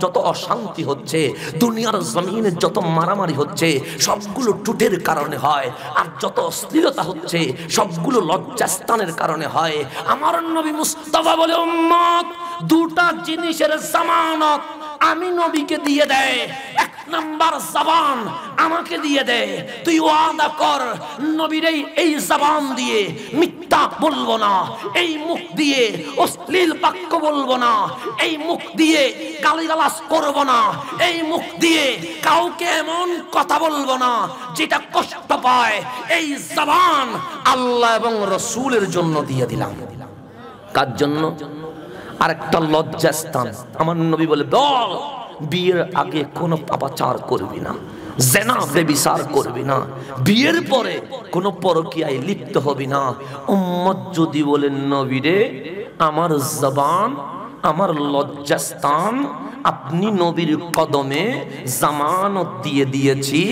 যত অশান্তি হচ্ছে, দুনিয়ার জমিনে যত মারামারি হচ্ছে সবগুলো ঠোঁটের কারণে হয়, আর যত অশ্লীলতা হচ্ছে সবগুলো লজ্জাস্থানের কারণে হয়। আমার নবী মুস্তাফা বলে উম্মত দুটা জিনিসের জামানত আমি নবীকে দিয়ে দেয়। এক নাম্বার জবান আমাকে দিয়ে দে। তুই ওয়াদা কর নবীর এই জবান দিয়ে মিথ্যা বলবো না, এই মুখ দিয়ে অশ্লীল বাক্য বলবো না, এই মুখ দিয়ে গালিগালাজ করব না, এই মুখ দিয়ে কাউকে এমন কথা বলবো না যেটা কষ্ট পায়। এই জবান আল্লাহ এবং রাসূলের জন্য দিয়ে দিলাম। কার জন্য? আরেকটা লজ্জাস্থান। আমার নবী বলে বল বিয়ের আগে কোনো পাপাচার করবি না, জেনা বেবিচার করবি না, বিয়ের পরে কোনো পরকীয়ায় লিপ্ত হবি না। উম্মত যদি বলে নবীরে আমার জবান আমার লজ্জাস্থান আপনি নবীর কদমে জামানত দিয়ে দিয়েছি,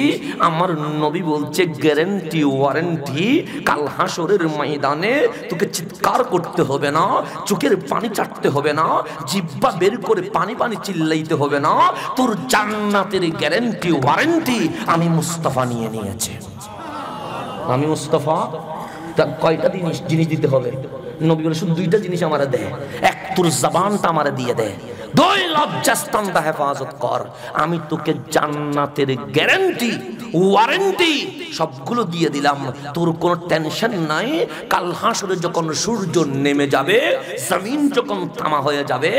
আমার নবী বলছে গ্যারান্টি ওয়ারেন্টি কাল হাসরের ময়দানে তোকে চিৎকার করতে হবে না, চোখের পানি চাটতে হবে না, জিহ্বা বের করে পানি পানি চিল্লাইতে হবে না, তোর জান্নাতের গ্যারান্টি ওয়ারেন্টি আমি মুস্তাফা নিয়ে নিয়েছি। আমি মুস্তাফা। তা কয়টা জিনিস দিতে হবে? নবী বলে শুধু দুইটা জিনিস আমারে দে। এক তোর জবানটা আমারে দিয়ে দে, দুই লজ্জাস্থানটা হেফাজত কর। আমি তোকে জান্নাতের গ্যারান্টি ওয়ারেন্টি সবগুলো দিয়ে দিলাম। তোর কোনো টেনশন নাই। কাল হাসরে যখন সূর্য নেমে যাবে, জমিন যখন থামা হয়ে যাবে,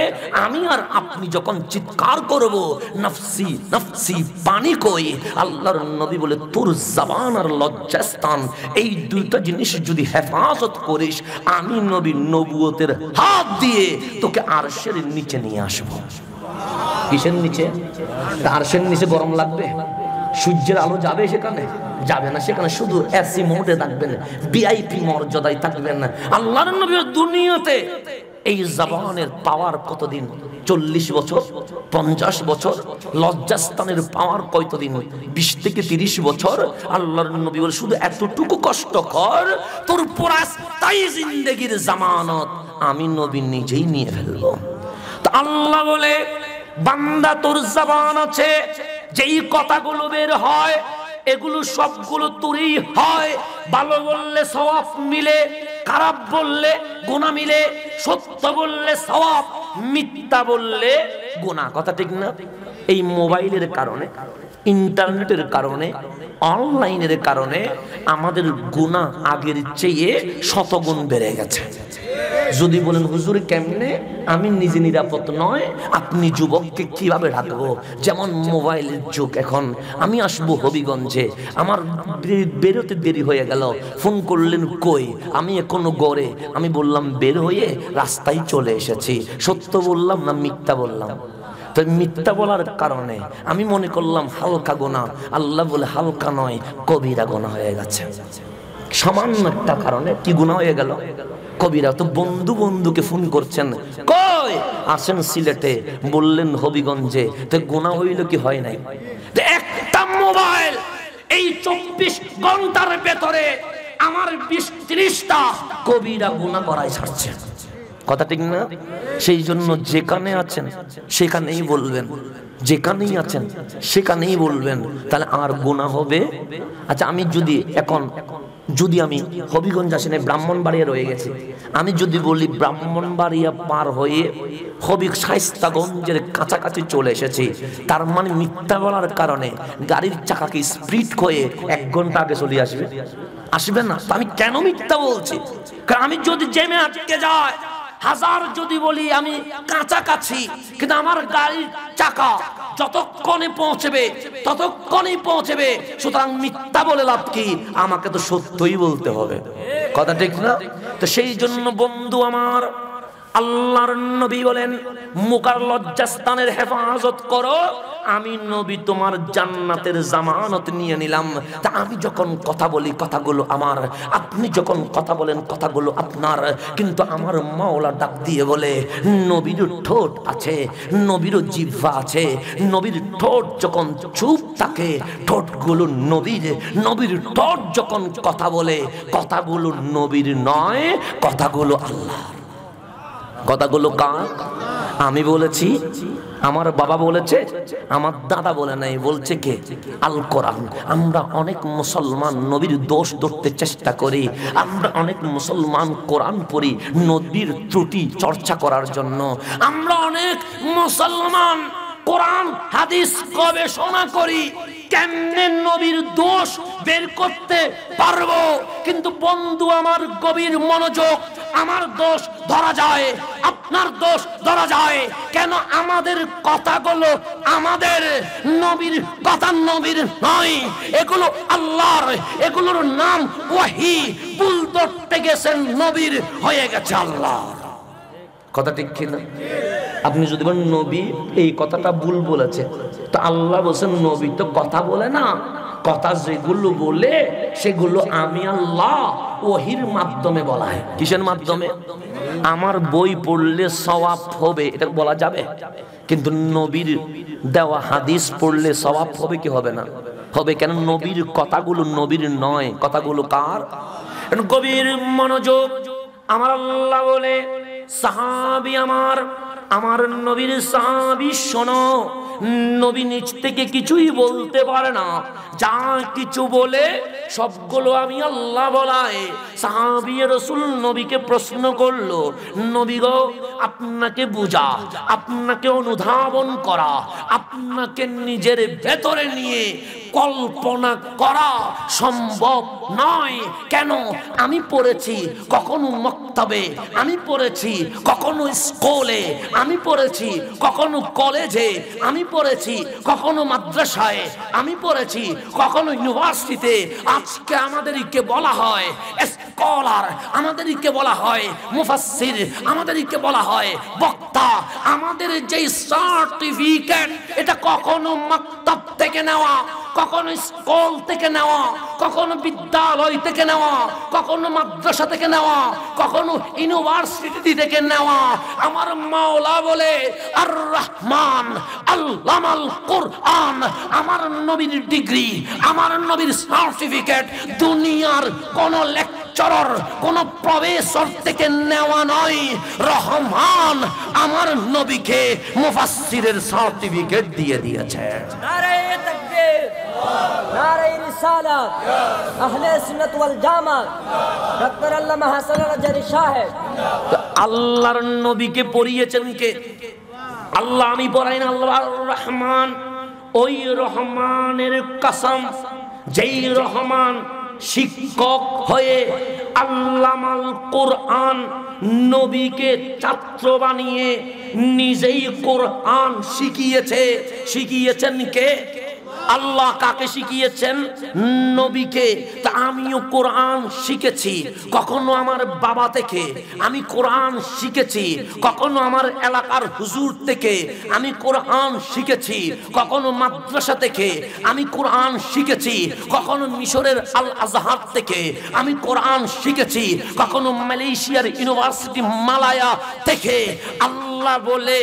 আমি আর আপনি যখন চিৎকার করব নফসি নফসি পানি কই, আল্লাহর নবী বলে তোর জবান আর লজ্জাস্থান এই দুইটা জিনিস যদি হেফাজত করিস, আমি নবী নবুয়তের হাত দিয়ে তোকে আরশের নিচে নিয়ে আসবো। কিসের নিচে? আরশের নিচে গরম লাগবে? সূর্যের আলো যাবে সেখানে? যাবে না। সেখানে শুধু এসি মোডে থাকবেন, ভিআইপি মর্যাদায় থাকবেন। আল্লাহর নবী দুনিয়াতে এই জবানের পাওয়ার কতদিন? 40 বছর, 50 বছর। লজ্জাস্থানের পাওয়ার কতদিন? 20 থেকে 30 বছর। আল্লাহর নবী বলে শুধু এতটুকু কষ্ট কর, তোর পুরা স্থায়ী জিন্দেগির জামানত আমি নবী নিজেই নিয়ে ফেলবো। তো আল্লাহ বলে বান্দা তোর জবান আছে, যেই কথাগুলো বের হয় এগুলো সবগুলো তোরই হয়। ভালো বললে সওয়াব মিলে, খারাপ বললে গুনাহ মিলে, সত্য বললে সওয়াব, মিথ্যা বললে গুনাহ। কথা ঠিক না? এই মোবাইলের কারণে, ইন্টারনেটের কারণে, অনলাইনের কারণে আমাদের গুনাহ আগের চেয়ে শতগুণ বেড়ে গেছে। যদি বলেন হুজুর কেমনে, আমি নিজে নিরাপদ নয়, আপনি যুবককে কিভাবে রাখবো? যেমন মোবাইলের যুগ এখন। আমি আসবো হবিগঞ্জে, আমার বেরোতে দেরি হয়ে গেল, ফোন করলেন কই, আমি এখনো গড়ে। আমি বললাম বের হয়ে রাস্তায় চলে এসেছি। সত্য বললাম না মিথ্যা বললাম? তো মিথ্যা বলার কারণে আমি মনে করলাম হালকা গোনা, আল্লাহ বলে হালকা নয়, কবিরা গোনা হয়ে গেছে। সামান্য একটা কারণে কি গুনাহ হয়ে গেল? কবিরা। তো বন্ধু বন্ধুকে ফোন করছেন, কই আসেন সিলেটে, বললেন হবিগঞ্জে, তো গুনাহ হইল কি হয় নাই? একটা মোবাইল এই 24 ঘন্টার ভেতরে আমার 20-30টা কবিরা গুনাহ করাই ছাড়ছে। কথা ঠিক না? সেই জন্য যেখানে আছেন সেখানেই বলবেন, যেখানেই আছেন সেখানেই বলবেন, তাহলে আর গুনাহ হবে। আচ্ছা, আমি যদি এখন আমি হবিগঞ্জ আসেন ব্রাহ্মণবাড়িয়া রয়ে গেছি, আমি যদি বলি ব্রাহ্মণবাড়িয়া পার হয়ে শায়েস্তাগঞ্জের কাছাকাছি চলে এসেছি, তার মানে মিথ্যা বলার কারণে গাড়ির চাকাকে স্পিড হয়ে 1 ঘন্টা আগে চলে আসবে না? তো আমি কেন মিথ্যা বলছি? কারণ আমি যদি জেমে আটকে যায়, হাজার যদি বলি আমি কাছাকাছি, কিন্তু আমার গাড়ির চাকা যতক্ষণে পৌঁছবে ততক্ষণেই পৌঁছবে। সুতরাং মিথ্যা বলে লাভ কি? আমাকে তো সত্যই বলতে হবে। কথা ঠিক না? তো সেই জন্য বন্ধু আমার, আল্লাহর নবী বলেন মুখার লজ্জাস্থানের হেফাজত করো, আমি নবী তোমার জান্নাতের জামানত নিয়ে নিলাম। তা আমি যখন কথা বলি কথাগুলো আমার, আপনি যখন কথা বলেন কথাগুলো আপনার। কিন্তু আমার মাওলা ডাক দিয়ে বলে নবীর ঠোঁট আছে, নবীর জিহ্বা আছে, নবীর ঠোঁট যখন চুপ থাকে ঠোঁটগুলো নবীর, নবীর ঠোঁট যখন কথা বলে কথাগুলো নবীর নয়, কথাগুলো আল্লাহ। কথাগুলো কার? আমি বলেছি, আমার বাবা বলেছে, আমার দাদা বলে নাই, বলছে কে? আল কোরআন। আমরা অনেক মুসলমান নবীর দোষ ধরতে চেষ্টা করি, আমরা অনেক মুসলমান কোরআন পড়ি নবীর ত্রুটি চর্চা করার জন্য, আমরা অনেক মুসলমান কোরআন হাদিস গবেষণা করি কেমনে নবীর দোষ বের করতে পারবো। কিন্তু বন্ধু আমার গভীর মনোযোগ, আমার দোষ ধরা যায়, আপনার দোষ ধরা যায় কেন? আমাদের কথাগুলো আমাদের, নবীর কথা নবীর নয়, এগুলো আল্লাহর, এগুলোর নাম ওয়াহি। ভুল ধরতে গেছেন নবীর, হয়ে গেছে আল্লাহ। কথা ঠিক কিনা? আপনি যদি বলেন নবী এই কথাটা ভুল বলেছে, তো আল্লাহ বলছেন নবী তো কথা বলে না, কথা যেগুলো বলে সেগুলো আমি আল্লাহ ওহির মাধ্যমে বলা হয়। কিসের মাধ্যমে? আমার বই পড়লে সওয়াব হবে এটা বলা যাবে, কিন্তু নবীর দেওয়া হাদিস পড়লে সওয়াব হবে কি হবে না? হবে। কেন? নবীর কথাগুলো নবীর নয়, কথাগুলো কার? গভীর মনোযোগ। আমার আল্লাহ বলে সাহাবী আমার নবীর সাহাবী শোনো, নবী নিজ থেকে কিছুই বলতে পারে না, যা কিছু বলে সবগুলো আমি আল্লাহ বলায়। সাহাবী রাসূল নবীকে প্রশ্ন করলো, নবী গো আপনাকে বুঝা, আপনাকে অনুধাবন করা, আপনাকে নিজের ভেতরে নিয়ে কল্পনা করা সম্ভব নয়। কেন? আমি পড়েছি কখনো মক্তবে, আমি পড়েছি কখনো স্কুলে, আমি পড়েছি কখনো কলেজে, আমি পড়েছি কখনো মাদ্রাসায়, আমি পড়েছি কখনো ইউনিভার্সিটিতে। আজকে আমাদেরকে বলা হয় স্কলার, আমাদেরকে বলা হয় মুফাসসির, আমাদেরকে বলা হয় বক্তা। আমাদের যেই সার্টিফিকেট এটা কখনো মাকতাব থেকে নেওয়া, কখনো স্কুল থেকে নেওয়া, কখনো বিদ্যালয় থেকে নেওয়া, কখনো মাদ্রাসা থেকে নেওয়া, কখনো ইউনিভার্সিটি থেকে নেওয়া। আমার মাওলা বলে আর রহমান আল্লামাল কোরআন। আমার নবীর ডিগ্রি, আমার নবীর সার্টিফিকেট দুনিয়ার কোন লেকচারার, কোন প্রফেসর থেকে নেওয়া নয়। রহমান আমার নবীকে মুফাসসিরের সার্টিফিকেট দিয়ে দিয়েছে। নারে তাকবীর, নারে রিসালাত, আহলে সুন্নাত ওয়াল জামাত, ডক্টর আল্লামা হাসান আল-আজহারী সাহেব। আল্লাহর নবীকে পড়িয়েছেন কে? আল্লাহ। আমি পড়াই না, আল্লাহ রহমান। ওই রহমানের কসম, যেই রহমান শিক্ষক হয়ে আল্লামাল কোরআন, নবীকে ছাত্র বানিয়ে নিজেই কোরআন শিখিয়েছেন কে? আল্লাহ। কাকে শিখিয়েছেন? নবীকে। তা আমিও কোরআন শিখেছি, কখনো আমার বাবা থেকে আমি কোরআন শিখেছি, কখনো আমার এলাকার হুজুর থেকে আমি কোরআন শিখেছি, কখনো মাদ্রাসা থেকে আমি কোরআন শিখেছি, কখনো মিশরের আল আজহার থেকে আমি কোরআন শিখেছি, কখনো মালয়েশিয়ার ইউনিভার্সিটি মালায়া থেকে। আল্লাহ বলে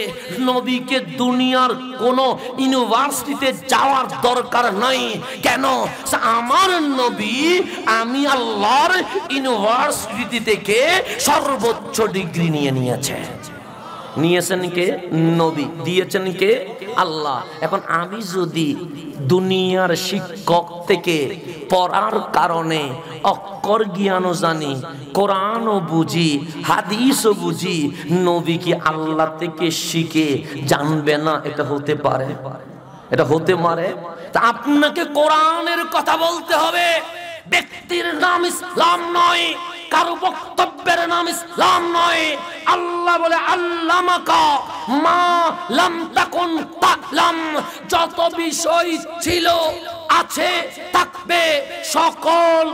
নবীকে দুনিয়ার কোন ইউনিভার্সিটিতে যাওয়ার দরকার নাই। কেন? আমার নবী আমি আল্লাহর ইউনিভার্সিটি থেকে সর্বোচ্চ ডিগ্রি নিয়েছেন কে? নবী। দিয়েছেন কে? আল্লাহ। এখন আমি যদি দুনিয়ার শিক্ষক থেকে পড়ার কারণে অক্ষর জ্ঞানও জানি, কোরআনও বুঝি, হাদিসও বুঝি, নবী কি আল্লাহ থেকে শিখে জানবে না? এটা হতে পারে? এটা হতে পারে? তা আপনাকে কোরআনের কথা বলতে হবে। ব্যক্তির নাম ইসলাম নয়, কারো বক্তব্যের নাম ইসলাম নয়। আল্লাহ বলে আল্লামাকা মা লাম তাকুন তা'লাম, যত বিষয় ছিল, আছে, থাকবে, সকল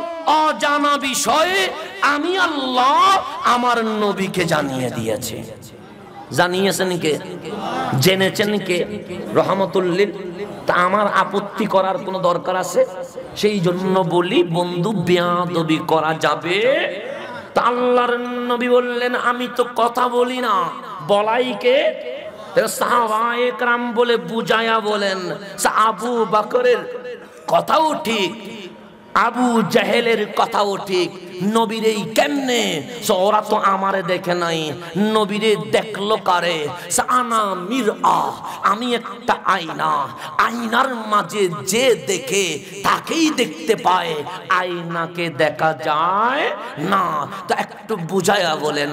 অজানা বিষয়ে আমি আল্লাহ আমার নবীকে জানিয়ে দিয়েছি। জানিয়েছেন কে? জেনেছেন কে? রহমতুল লিল। তা আমার আপত্তি করার কোনো দরকার আছে? সেই জন্য বলি বন্ধু, বেয়াদবি করা যাবে? তা আল্লাহর নবী বললেন আমি তো কথা বলি না, বলাই কে? সাহাবায়ে কেরাম বলে বুঝায়া বলেন, আবু বকরের কথাও ঠিক, আবু জাহেলের কথাও ঠিক। নবীরে কেমনে? ওরা তো আমারে দেখে নাই, নবীরে দেখলো কারে? আনা মিরআ, আমি একটা আয়না, আয়নার মাঝে যে দেখে তাকেই দেখতে পায়, আয়নাকে দেখা যায় না। তো একটু বুঝায়া বলেন,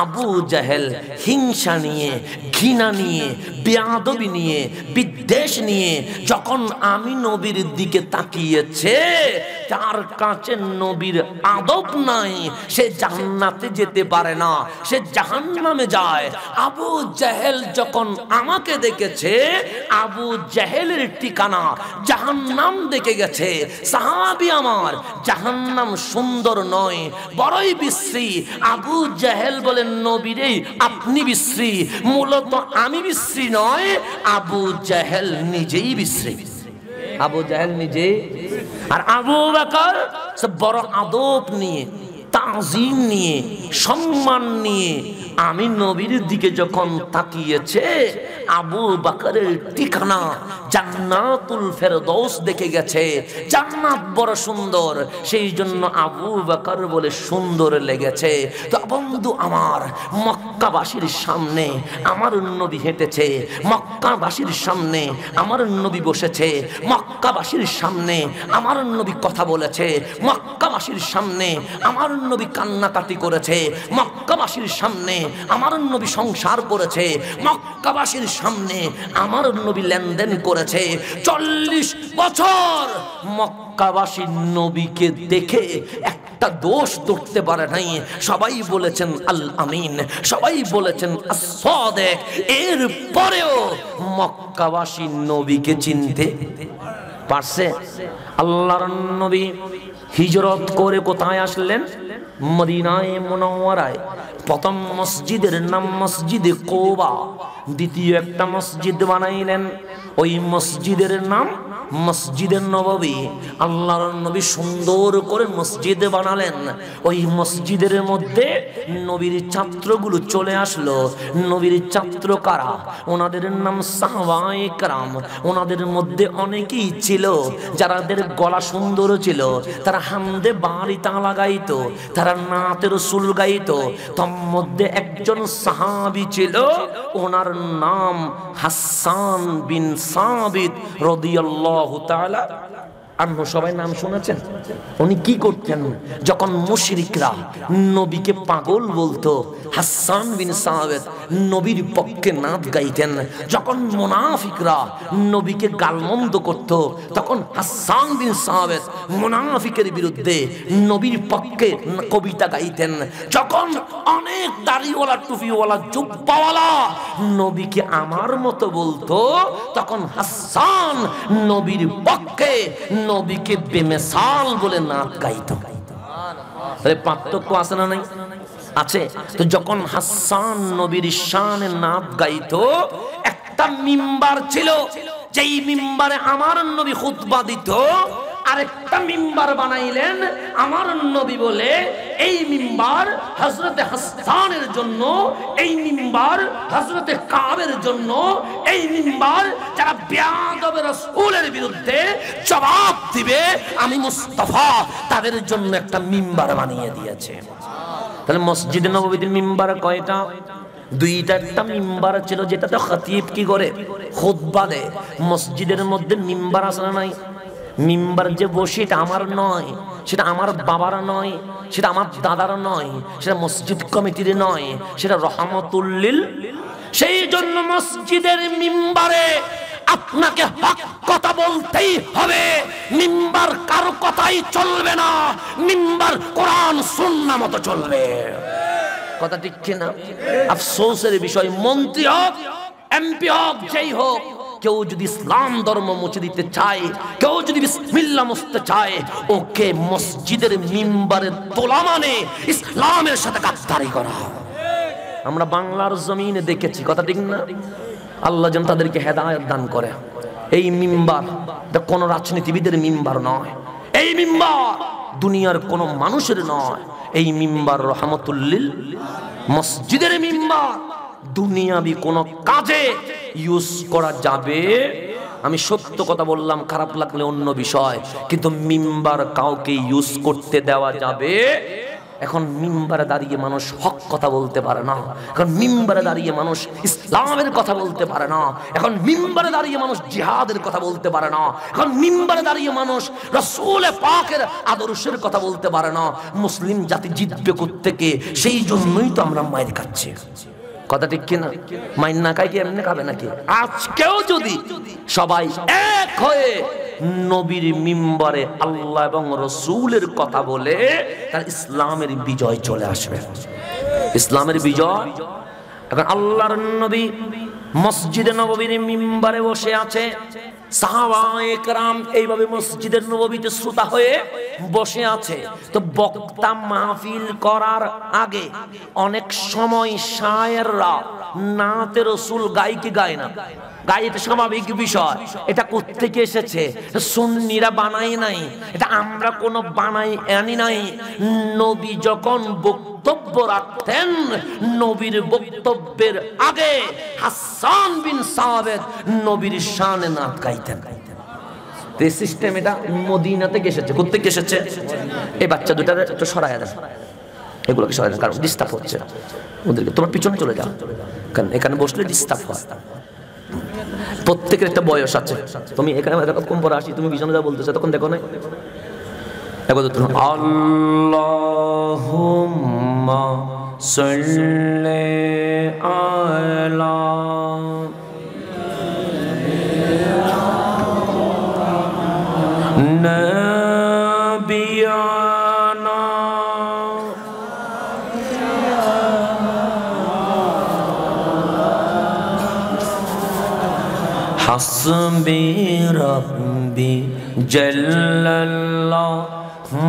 আবু জাহেল হিংসা নিয়ে, ঘৃণা নিয়ে, বেয়াদবি নিয়ে, বিদ্বেষ নিয়ে যখন আমি নবীর দিকে তাকিয়েছে, তার কাছে নবীর আদব নাই, সে জান্নাতে যেতে পারে না, সে জাহান্নামে যায়। আবু জাহেল যখন আমাকে দেখেছে, আবু জাহেলের ঠিকানা জাহান্নাম দেখে গেছে। সাহাবী আমার, জাহান্নাম সুন্দর নয়, বড়ই বিশ্রী। আবু জাহেল বলেন নবীরে আপনি বিশ্রী। মূলত আমি বিশ্রী নয়, আবু জাহেল নিজেই বিশ্রী। আবু জাহেল নিজে। আর আবু বকর সব বড় আদব নিয়ে, তাজিম নিয়ে, সম্মান নিয়ে আমি নবীর দিকে যখন তাকিয়েছে, আবু বকরের ঠিকানা জান্নাতুল ফেরদৌস দেখে গেছে। জান্নাত বড় সুন্দর, সেই জন্য আবু বকর বলে সুন্দর লেগেছে। তো বন্ধু আমার, মক্কাবাসীর সামনে আমার নবী হেঁটেছে, মক্কাবাসীর সামনে আমার নবী বসেছে, মক্কাবাসীর সামনে আমার নবী কথা বলেছে, মক্কাবাসীর সামনে আমার নবী কান্নাকাটি করেছে, মক্কাবাসীর সামনে আমার নবী সংসার করেছে, মক্কাবাসীর সামনে আমার নবী লেনদেন করেছে। 40 বছর মক্কাবাসী নবীকে দেখে একটা দোষ ধরতে পারে নাই। সবাই বলেছেন আল আমিন, সবাই বলেছেন as-সাদিক। এর পরেও মক্কাবাসী নবীকে চিনতে পারছে? আল্লাহর নবী হিজরত করে কোথায় আসলেন? মদিনায়ে মুনাওয়ারায়। প্রথম মসজিদের নাম মসজিদে কুবা, দ্বিতীয় একটা মসজিদ বানাইলেন, ওই মসজিদের নাম মসজিদে নববী। আল্লাহর নবী সুন্দর করে মসজিদ বানালেন। ওই মসজিদের মধ্যে নবীর ছাত্রগুলো চলে আসলো। নবীর ছাত্র কারা? ওনাদের নাম সাহাবায়ে কেরাম। ওনাদের মধ্যে অনেকেই ছিল যাদের গলা সুন্দর ছিল, তারা হামদে বাড়ি তালা গাইতো, তারা নাতে রাসূল গাইতো। তার মধ্যে একজন সাহাবী ছিল, ওনার নাম হাসান বিন সাবিত রাদিয়াল্লাহু তাআলা আপনি সবাই নাম শুনেছেন? উনি কি করতেন যখন মুশরিকরা নবীকে পাগল বলতো? হাসান বিন সাবিত নবীর পক্ষে নাত গাইতেন। যখন মুনাফিকরা নবীকে গালমন্দ করত, তখন হাসান বিন সাবিত মুনাফিকের বিরুদ্ধে নবীর পক্ষে কবিতা গাইতেন। যখন অনেক দাড়িওয়ালা টুপিওয়ালা জুব্বাওয়ালা নবীকে আমার মতো বলতো, তখন হাসান নবীর পক্ষে নবীকে বেমিসাল বলে নাত গাইতো। তাহলে পার্থক্য আছে না নাই? আছে। তো যখন হাসান নবীর শানে নাত গাইতো, একটা মিম্বার ছিল, যেই মিম্বারে আমার নবী খুতবা দিত, আরেকটা মিম্বার বানাইলেন আমার নবী বলে। এই মিম্বার হযরতে হাসানের জন্য, এই মিম্বার হযরতে কাবের জন্য, এই মিম্বার যারা বেয়াদবে রাসূলের বিরুদ্ধে জবাব দিবে আমি মুস্তাফা, তাদের জন্য একটা মিম্বার বানিয়ে দিয়েছে। তাহলে মসজিদে নববীতে মিম্বার কয়টা? দুইটা। একটা মিম্বার ছিল যেটাতে খতিব কি করে খুতবা দেয়। মসজিদের মধ্যে মিম্বার আছে না নাই? মিম্বার যে বসে, এটা আমার নয়, সেটা আমার বাবার নয়, সেটা আমার দাদার নয়, সেটা মসজিদ কমিটির নয়, সেটা রহমতুল লিল। সেই জন্য মসজিদের মিম্বারে আপনাকে হক কথা বলতেই হবে। মিম্বার কারো কথাই চলবে না, মিম্বার কোরআন সুন্নাহ মতো চলবে। কথা ঠিক কিনা? আফসোসের বিষয়, মন্ত্রী হোক, এমপি হোক, যেই হোক, কেউ যদি ইসলাম ধর্ম মুছে দিতে চায়, কেউ যদি বিসমিল্লাহ মুছতে চায়, ওকে মসজিদের মিম্বারে তোলা মানে ইসলামের সাথে গাদ্দারি করা। আমরা বাংলার জমিনে দেখেছি, কথা ঠিক না? আল্লাহ যেন তাদেরকে হেদায়েত দান করে। এই মিম্বার কোন রাজনীতিবিদের মিম্বার নয়, এই মিম্বার দুনিয়ার কোন মানুষের নয়, এই মিম্বার রহমতুল লিল মসজিদের মিম্বার। দুনিয়াবি কোন কাজে ইউজ করা যাবে। আমি সত্য কথা বললাম, খারাপ লাগলে অন্য বিষয়, কিন্তু মিম্বার কাউকে ইউজ করতে দেওয়া যাবে। এখন মিম্বারে দাঁড়িয়ে মানুষ হক কথা বলতে পারে না, এখন মিম্বারে দাঁড়িয়ে মানুষ ইসলামের কথা বলতে পারে না, এখন মিম্বারে দাঁড়িয়ে মানুষ জিহাদের কথা বলতে পারে না, এখন মিম্বারে দাঁড়িয়ে মানুষ রাসূল পাকের আদর্শের কথা বলতে পারে না। মুসলিম জাতি জিতবে কোত্থেকে? সেই জন্যই তো আমরা মাইর খাচ্ছি। কথা ঠিক কিনা? মাইন না খাই কি এমনি খাবে নাকি? আজকেও যদি সবাই এক হয়ে নবীর মিম্বারে আল্লাহ এবং রাসূলের কথা বলে, তার ইসলামের বিজয় চলে আসবে। ইসলামের বিজয়। এখন আল্লাহর নবী মসজিদে নববীর মিম্বারে বসে আছে, সাহাবায়ে কেরাম এইভাবে মসজিদের নববীতে শ্রোতা হয়ে বসে আছে। তো বক্তা মাহফিল করার আগে অনেক সময় শায়েররা নাতে রাসূল গায় কি গায় না? গায়, এটা স্বাভাবিক বিষয়। এটা কোত্থেকে এসেছে? সুন্নিরা বানাই নাই, এটা আমরা কোনো বানাই আনি নাই। নবী যখন বক্তব্য রাখতেন, নবীর বক্তব্যের আগে হাসান বিন সাবিত নবীর শানে নাত গাইতেন। এই সিস্টেম এটা মদিনা থেকে এসেছে। কোত্থেকে এসেছে? এই বাচ্চা দুটার একটু সরায় দেন, এগুলোকে সরায় দেন, কারণ ডিস্টার্ব হচ্ছে ওদেরকে। তোমার পিছনে চলে যাও, কারণ এখানে বসলে ডিস্টার্ব হয়। প্রত্যেকের একটা বয়স আছে। তুমি এখানে কম পরে আসি, তুমি পিছনে যা বলতেছো তখন দেখো না। আল্লাহুম্মা সাল্লি আলা নাবিয়ানা হাসবি রাব্বি জাল্লাল্লাহ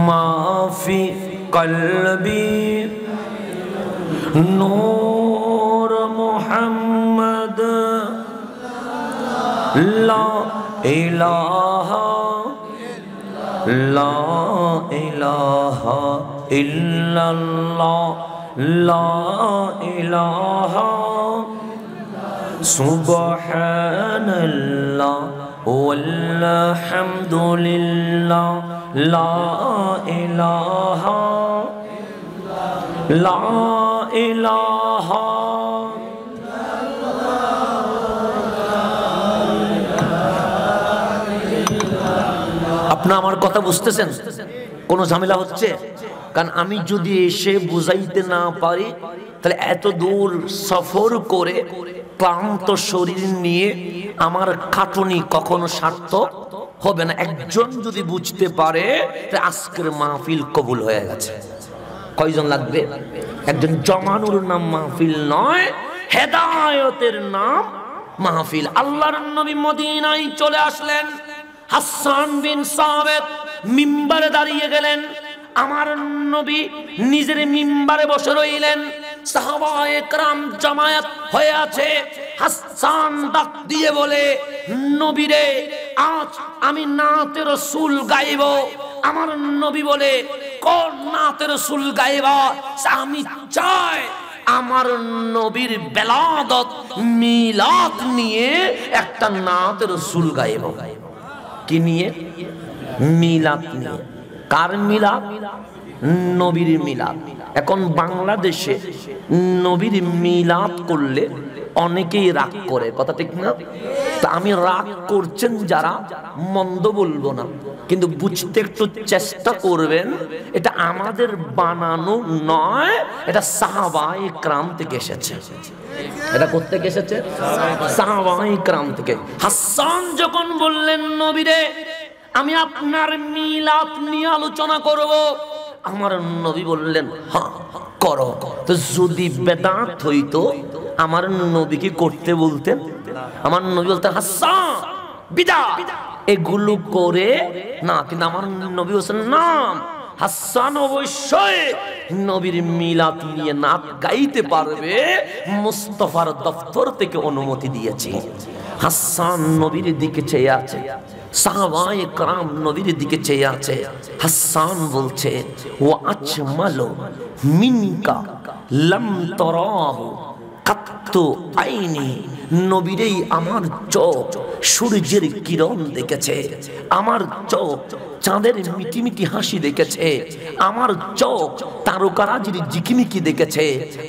মা ফি কলবি নূর মুহাম্মদ লা ইলাহা ইল্লাল্লাহ লা ইলাহা সুবহানাল্লাহ ওয়ালহামদুলিল্লাহ লা ইলাহা আপনার আমার কথা বুঝতেছেন? কোনো ঝামেলা হচ্ছে? কারণ আমি যদি এসে বুঝাইতে না পারি তাহলে এত দূর সফর করে ক্লান্ত শরীর নিয়ে আমার খাটুনি কখনো সার্থক হবে না। একজন যদি বুঝতে পারে তাহলে আজকের মাহফিল কবুল হয়ে গেছে। কয়জন লাগবে? একজন জমানুর নাম মাহফিল নয়, হেদায়েতের নাম মাহফিল। আল্লাহর নবী মদিনায় চলে আসলেন। হাসান বিন সাবিত মিম্বারে দাঁড়িয়ে গেলেন। আমার নবী নিজের মিম্বারে বসে রইলেন। সাহাবায়ে কেরাম জামায়াত হয়ে আছে। হাসান ডাক দিয়ে বলে, নবীরে আজ আমি নাতে রাসূল গাইব। আমার নবী বলে, কোন নাতে রাসূল গাইবা? আমি চাই আমার নবীর বেলাদত মিলাদ নিয়ে একটা নাতে রাসূল গাইব। কি নিয়ে? মিলাদ নিয়ে। কার মিলাদ? নবীর মিলাদ। এখন বাংলাদেশে নবীর মিলাদ করলে অনেকেই রাগ করে, কথা ঠিক না? তা আমি রাগ করছেন যারা, মন্দ বলবো না, কিন্তু বুঝতে একটু চেষ্টা করবেন। এটা আমাদের বানানো নয়, এটা সাহাবায়ে কেরাম থেকে এসেছে। এটা কোথা থেকে এসেছে? সাহাবায়ে কেরাম থেকে। হাসান যখন বললেন, নবীরে আমি আপনার মিলাদ নিয়ে আলোচনা করব, আমার নবী বললেন, হ্যাঁ করো। তো যদি বেদাত হইতো আমার নবীকে করতে বলতেন? আমার নবী বলতেন হাসান বিদআত এগুলো করে না, কিন্তু আমার নবী বলছেন না, হাসান অবশ্যই নবীর মিলাদ নিয়ে নাত গাইতে পারবে, মুস্তাফার দফতর থেকে অনুমতি দিয়েছি। হাসান নবীর দিকে চেয়ে আছে, সাহাবায়ে কেরাম নবীর দিকে চেয়ে আছে। হাসান বলছে, ওয়া আজমালু মিনকা লাম তারাহু কাত্তু আইনি। নবীরেই আমার চোখ সূর্যের কিরণ দেখেছে, আমার চোখ চাঁদের মিটিমিটি হাসি দেখেছে, আমার চোখ তারকারাজির ঝিকিমিকি দেখেছে,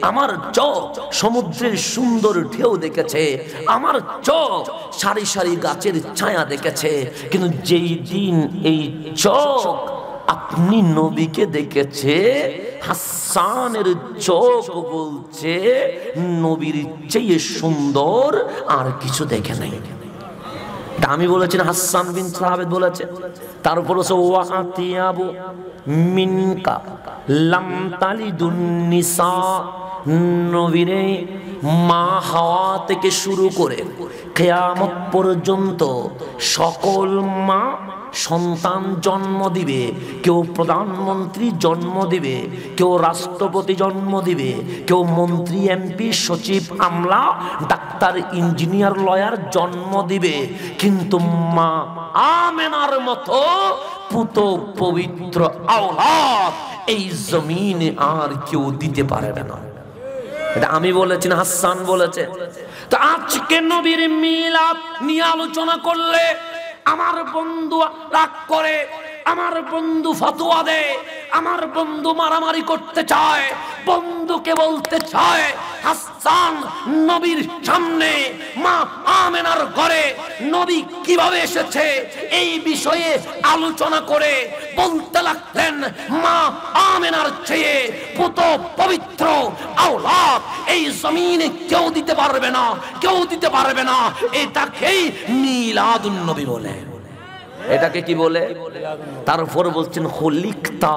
আমার চোখ সমুদ্রের সুন্দর ঢেউ দেখেছে, আমার চোখ সারি সারি গাছের ছায়া দেখেছে। কিন্তু যেই দিন এই চোখ আপনি নবীকে দেখেছে, হাসানের চোখ বলছে নবীর চেয়ে সুন্দর আর কিছু দেখে নাই। আমি বলেছেন, হাসান বিন সাবিত বলেছে। তারপর ওয়া আতিয়াবু মিনকা লাম তালিদুন নিসা। নবীরে মা হাওয়া থেকে শুরু করে কিয়ামত পর্যন্ত সকল মা সন্তান জন্ম দিবে। কেউ প্রধানমন্ত্রী জন্ম দিবে, কেউ রাষ্ট্রপতি জন্ম দিবে, কেউ মন্ত্রী, এমপি, সচিব, আমলা, ডাক্তার, ইঞ্জিনিয়ার, লয়ার জন্ম দিবে। কিন্তু মা আমেনার মতো পুত পবিত্র আওলাদ এই জমিনে আর কেউ দিতে পারবে না। এটা আমি বলেছি না, হাসান বলেছে। তো আজকে নবীর মিলাদ নিয়ে আলোচনা করলে আমার বন্ধু রাগ করে, আমার বন্ধু ফতোয়া দেয়, আমার বন্ধু মারামারি করতে চায়। বন্ধুকে বলতে চায়, হাসান নবীর সামনে মা আমেনার ঘরে নবী কিভাবে এসেছে এই বিষয়ে আলোচনা করে বলতে লাগলেন, মা আমেনার চেয়ে পুত পবিত্র আওলাদ এই জমিনে কেউ দিতে পারবে না, কেউ দিতে পারবে না। এটাকেই মিলাদুন নবী বলে। এটাকে কি বলে? তারপর বলছেন, খলিকতা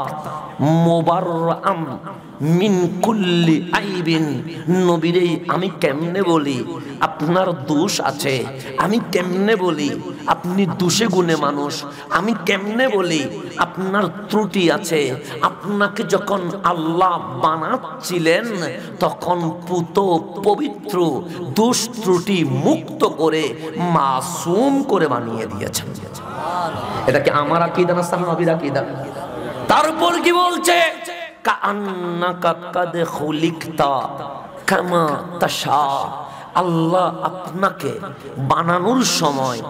মুবাররাম মিন কুল্লি আইবিন। নবীরে আমি কেমনে বলি আপনার দোষ আছে, আমি কেমনে বলি আপনি দোষে গুণে মানুষ, আমি কেমনে বলি আপনার ত্রুটি আছে। আপনাকে যখন আল্লাহ বানাচ্ছিলেন তখন পুত পবিত্র, দোষ ত্রুটি মুক্ত করে মাসুম করে বানিয়ে দিয়েছেন। এটা কি আমার আকীদা না সাহাবীর আকীদা? তারপর কি বলছে, কাআন্নাকা কাদ খুলিকতা কামা তাশা। আল্লাহ আপনাকে বানানোর সময়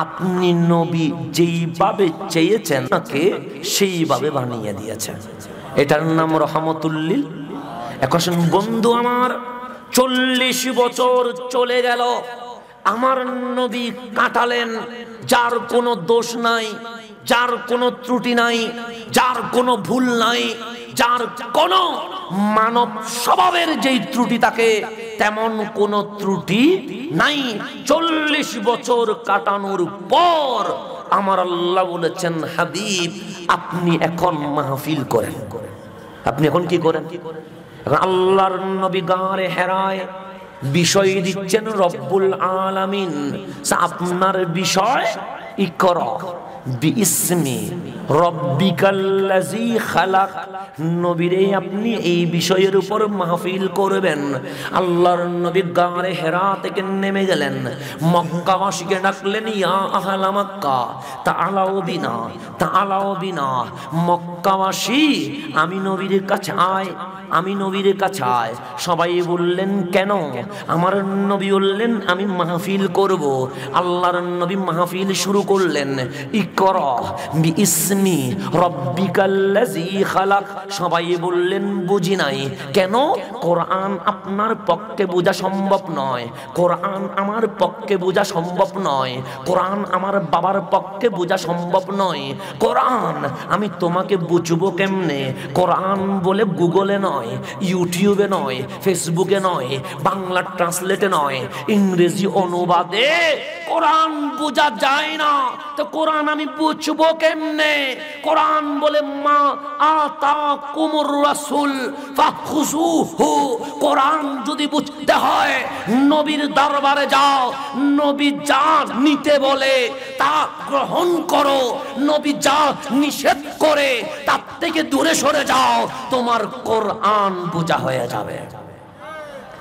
আপনি নবী যেইভাবে চেয়েছেন তাকে সেইভাবে বানিয়ে দিয়েছেন। এটার নাম রহমতুল্লিল। এখন বন্ধু আমার 40 বছর চলে গেল, আমার নবী কাটালেন যার কোনো দোষ নাই, যার কোনো ত্রুটি নাই, যার কোনো ভুল নাই, যার কোনো মানব স্বভাবের যেই ত্রুটি থাকে তেমন কোনো ত্রুটি নাই। 40 বছর কাটানোর পর আমার আল্লাহ বলেছেন, হাবিব আপনি এখন মাহফিল করেন। আপনি এখন কি করেন? এখন আল্লাহর নবী গারে হেরায় বিষয় দিচ্ছেন রব্বুল আলামিন, আপনার বিষয় ইকরা বিইসমি রব্বিকাল্লাযী খালাক। নবীরে আপনি এই বিষয়ের উপর মাহফিল করবেন। আল্লাহর নবী গারে হেরা থেকে নেমে গেলেন, মক্কাবাসীকে ডাকলেন, ইয়া আহলা মক্কা তাআলাউ বিনা তাআলাউ বিনা। মক্কাবাসী আমি নবীর কাছে আয়, আমি নবীর কাছে আয়। সবাই বললেন কেন? আমার নবী বললেন আমি মাহফিল করব। আল্লাহর নবী মাহফিল শুরু করলেন, ইকরা বিইসমি রব্বিকাল্লাযী খালাক। সবাই বললেন বুঝি নাই। কেন? কোরআন আপনার পক্ষে বোঝা সম্ভব নয়, কোরআন আমার পক্ষে বোঝা সম্ভব নয়, কোরআন আমার বাবার পক্ষে বোঝা সম্ভব নয়। কোরআন আমি তোমাকে বুঝবো কেমনে? কোরআন বলে গুগলে নয়, ইউটিউবে নয়, ফেসবুকে নয়, বাংলা ট্রান্সলেটে নয়, ইংরেজি অনুবাদে কোরআন বোঝা যায় না। তো কোরআন আমি বুঝবো কেমনে? কোরআন বলে মা আতাকুমুর রাসূল ফাখুযুহু। কোরআন যদি বুঝতে হয় নবীর দরবারে যাও, নবী যা নিতে বলে তা গ্রহণ করো, নবী যা নিষেধ করে তার থেকে দূরে সরে যাও, তোমার কোরআন বোঝা হয়ে যাবে।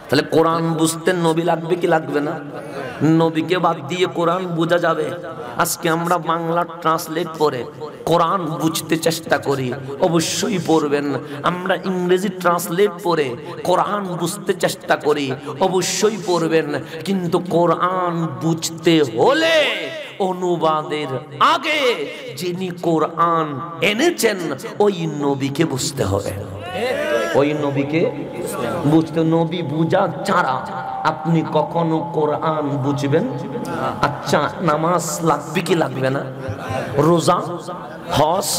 তাহলে কোরআন বুঝতে নবী লাগবে কি লাগবে না? নবীকে বাদ দিয়ে কোরআন বোঝা যাবে? আজকে আমরা বাংলা ট্রান্সলেট করে কোরআন বুঝতে চেষ্টা করি, অবশ্যই পড়বেন। আমরা ইংরেজি ট্রান্সলেট করে কোরআন বুঝতে চেষ্টা করি, অবশ্যই পড়বেন। কিন্তু কোরআন বুঝতে হলে অনুবাদের আগে যিনি কোরআন এনেছেন ওই নবীকে বুঝতে হবে, ওই নবীকে বুঝতে। নবী বুঝা ছাড়া আপনি কখনো কোরআন বুঝবেন? আচ্ছা, নামাজ লাগবে কি লাগবে না? রোজা, হজ,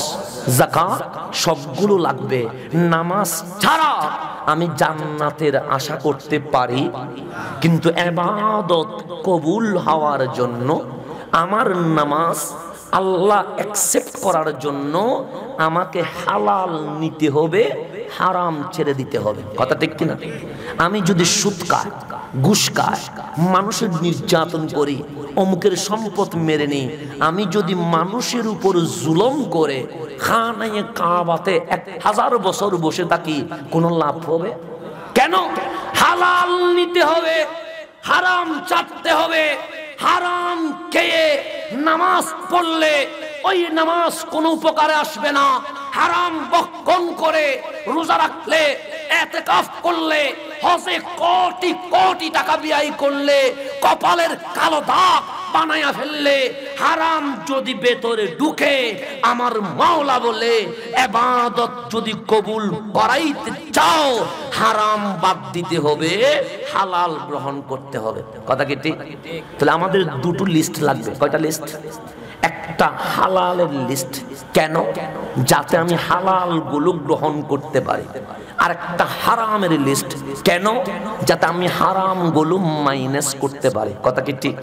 যাকাত সবগুলো লাগবে। নামাজ ছাড়া আমি জান্নাতের আশা করতে পারি, কিন্তু ইবাদত কবুল হওয়ার জন্য আমার নামাজ আল্লাহ অ্যাকসেপ্ট করার জন্য আমাকে হালাল নিতে হবে, হারাম ছেড়ে দিতে হবে। কথা ঠিক কিনা? আমি যদি সুদ খাই, ঘুষ খাই, মানুষের নির্যাতন করি, অমুকের সম্পদ মেরে নিই, আমি যদি মানুষের উপর জুলুম করে খানায়ে কাবাতে 1000 বছর বসে থাকি, কোনো লাভ হবে? কেন? হালাল নিতে হবে, হারাম ছাড়তে হবে। হারাম খেয়ে নামাজ পড়লে ওই নামাজ কোনো উপকারে আসবে না। হারাম ভক্ষণ করে রোজা রাখলে, ইতিকাফ করলে, হজে কোটি কোটি টাকা ব্যয় করলে, কপালের কালো দাগ বানায়া ফেললে, হারাম যদি ভেতরে ঢুকে, আমার মাওলা বলে ইবাদত যদি কবুল করাইতে চাও হারাম বাদ দিতে হবে, হালাল গ্রহণ করতে হবে। কথা কি ঠিক? তাহলে আমাদের দুটো লিস্ট লাগবে। কয়টা লিস্ট? একটা হালালের লিস্ট, কেন? যাতে আমি হালাল গুলো গ্রহণ করতে পারি। আর একটা হারামের লিস্ট, কেন? যাতে আমি হারাম গুলো মাইনাস করতে পারি। কথা কি ঠিক?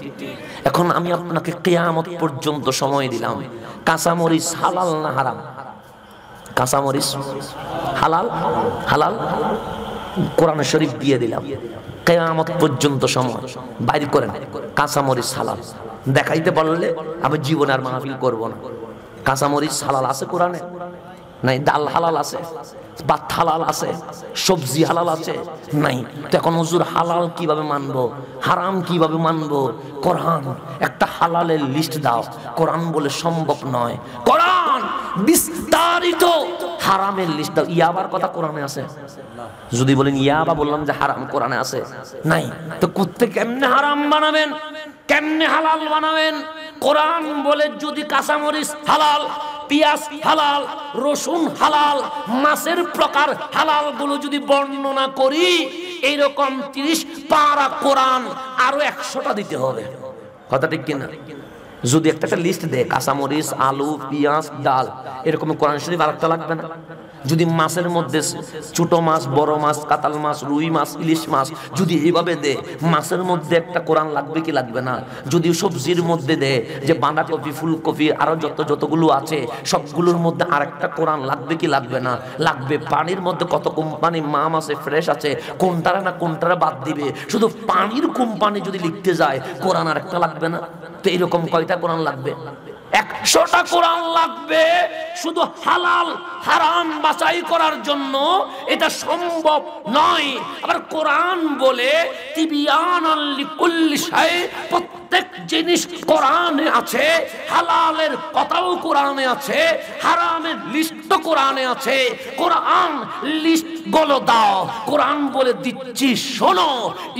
এখন আমি আপনাকে কিয়ামত পর্যন্ত সময় দিলাম, কাঁচামরিচ হালাল না হারাম? কাঁচামরিচ হালাল? হালাল। কোরআন শরীফ দিয়ে দিলাম, কিয়ামত পর্যন্ত সময় বাইর করেন কাঁচামরিচ হালাল। দেখাইতে পারলে আমি জীবনে আর মাহফিল করব না। কাঁচামরিচ হালাল আছে কোরআনে? নাই। ডাল হালাল আছে, ভাত হালাল আছে, সবজি হালাল আছে? নাই। তো এখন হুজুর হালাল কিভাবে মানবো, হারাম কিভাবে মানবো? কোরআন একটা হালালের লিস্ট দাও। কোরআন বলে সম্ভব নয়। কোরআন বিস্তারিত হারামের লিস্ট দাও। ইয়াবার কথা কোরআনে আছে? যদি বলেন ইয়াবা, বললাম যে হারাম কোরআনে আছে? নাই। তো করতে কেমনে হারাম বানাবেন, কেমনে হালাল বানাবেন? কোরআন বলে যদি কাঁচামরিচ হালাল, পেঁয়াজ হালাল, রসুন হালাল, মাছের প্রকার হালাল গুলো যদি বর্ণনা করি, এইরকম 30 পারা কোরআন আরো 100টা দিতে হবে। কথা ঠিক কিনা? যদি একটা লিস্ট দেয় কাঁচামরিচ, আলু, পেঁয়াজ, ডাল, এরকম কোরআন শরীফ আরেকটা লাগবে না? যদি মাছের মধ্যে ছোট মাছ, বড় মাছ, কাতাল মাছ, রুই মাছ, ইলিশ মাছ যদি এইভাবে দেয়, মাছের মধ্যে একটা কোরআন লাগবে কি লাগবে না? যদি সবজির মধ্যে দেয় যে বাঁধাকপি, ফুলকপি, আরো যতগুলো আছে সবগুলোর মধ্যে আরেকটা কোরআন লাগবে কি লাগবে না? লাগবে। পানির মধ্যে কত কোম্পানি মাম আছে, ফ্রেশ আছে, কোনটারা না কোনটারা বাদ দিবে। শুধু পানির কোম্পানি যদি লিখতে যায়, কোরআন আরেকটা লাগবে না? তো এরকম কয়টা কোরআন লাগবে? 100টা কোরআন লাগবে শুধু হালাল হারাম বাছাই করার জন্য। এটা সম্ভব নয়। আবার কোরআন বলে তিবিয়ানান লিকুল্লি শাই, প্রত্যেক জিনিস কোরআনে আছে। হালালের কথাও কোরআনে আছে, হারামের লিস্ট কোরআনে আছে। কোরআন লিস্ট গুলো দাও। কোরআন বলে দিচ্ছি শোনো,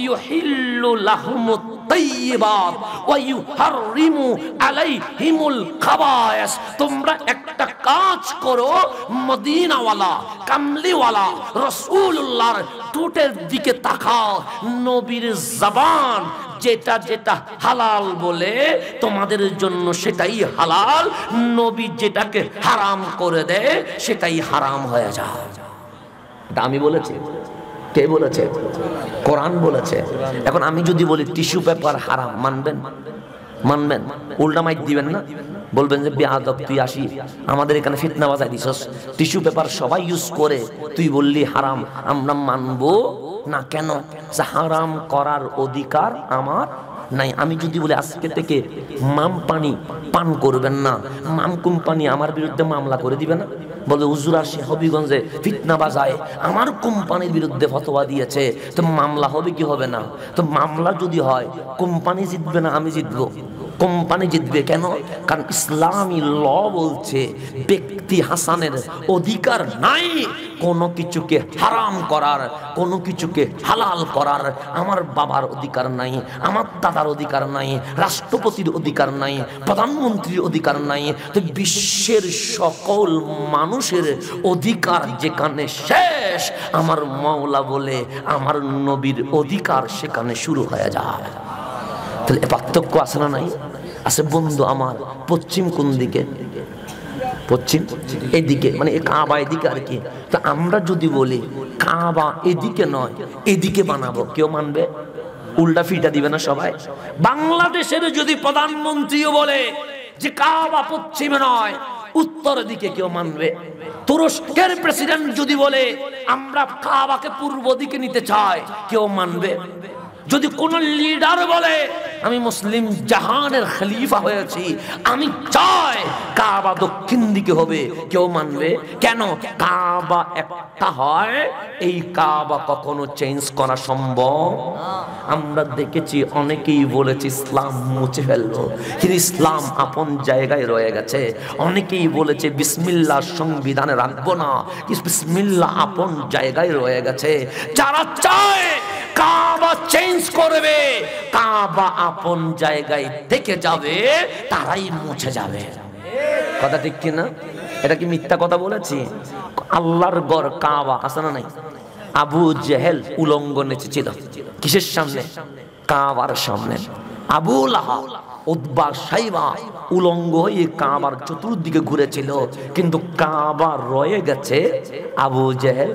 ইউহিল্লু লাহুমুত তাইয়্যিবাত ওয়া ইউহাররিমু আলাইহিমুল খাবায়েস। তোমরা একটা কাজ করো, মদিনাওয়ালা, কামলিওয়ালা রাসূলুল্লাহর টুটের দিকে তাকাও। নবীর জবান যেটা যেটা হালাল বলে তোমাদের জন্য সেটাই হালাল, নবী যেটাকে হারাম করে দেয় সেটাই হারাম হয়ে যায়। এটা আমি বলেছি? কে বলেছে? কোরআন বলেছে। এখন আমি যদি বলি টিস্যু পেপার হারাম, মানবেন? মানবেন? উল্টা মাইক দিবেন না? বলবেন যে বেয়াদব তুই আসি আমাদের এখানে ফিতনা বাজাই দিছস, টিস্যু পেপার সবাই ইউজ করে, তুই বললি হারাম, আমরা মানবো না। কেন? হারাম করার অধিকার আমার নাই। আমি যদি বলি আজকে থেকে মাম পানি পান করবেন না, মাম কোম্পানি আমার বিরুদ্ধে মামলা করে দিবে না? বলে হুজুর আসে হবিগঞ্জে ফিতনা বাজায়, আমার কোম্পানির বিরুদ্ধে ফতোয়া দিয়েছে, তো মামলা হবে কি হবে না? তো মামলা যদি হয়, কোম্পানি জিতবে না আমি জিতবো? কোম্পানি জিতবে। কেন? কারণ ইসলামী ল বলছে ব্যক্তি হাসানের অধিকার নাই কোনো কিছুকে হারাম করার, কোনো কিছুকে হালাল করার। আমার বাবার অধিকার নাই, আমার দাদার অধিকার নাই, রাষ্ট্রপতির অধিকার নাই, প্রধানমন্ত্রীর অধিকার নাই। তো বিশ্বের সকল মানুষের অধিকার যেখানে শেষ, আমার মাওলা বলে আমার নবীর অধিকার সেখানে শুরু হয়ে যায়। তাহলে পার্থক্য আছে না নাই? আছে। বন্ধু আমার, পশ্চিম কোন দিকে? পশ্চিম এদিকে, মানে কাবা এদিকে আর কি। তো আমরা যদি বলি কাবা এদিকে নয় এদিকে বানাবো, কেউ মানবে? উল্টা ফিটা দিবে না সবাই? বাংলাদেশের যদি প্রধানমন্ত্রীও বলে যে কাবা পশ্চিমে নয় উত্তর দিকে, কেউ মানবে? তুরস্কের প্রেসিডেন্ট যদি বলে আমরা কাবাকে পূর্ব দিকে নিতে চাই, কেউ মানবে? যদি কোন লিডার বলে আমি মুসলিম জাহানের খলিফা হয়েছি, আমি চাই কাবা দক্ষিণ দিকে হবে, কেউ মানবে? কেন? কাবা একটা হয়, এই কাবা কখনো চেঞ্জ করা সম্ভব? আমরা দেখেছি অনেকেই বলেছে ইসলাম মুছে ফেললো, কিন্তু ইসলাম আপন জায়গায় রয়ে গেছে। অনেকেই বলেছে বিসমিল্লাহ সংবিধানে রাখবো না, বিসমিল্লাহ আপন জায়গায় রয়ে গেছে। যারা চায় কাবা চেঞ্জ করবে, কাবা আপন জায়গায় থেকে যাবে, তারাই মুছে যাবে। কথা ঠিক কিনা? এটা কি মিথ্যা কথা বলেছি? আল্লাহর ঘর কাবা আছে না নাই? আবু জেহেল উলঙ্গ নেচেছিল কিসের সামনে? কাবার সামনে। আবু লাহাব, উতবা, সাইবা উলঙ্গ হয়ে কাবার চতুর্দিকে ঘুরেছিল, কিন্তু কাবা রয়ে গেছে। আবু জেহেল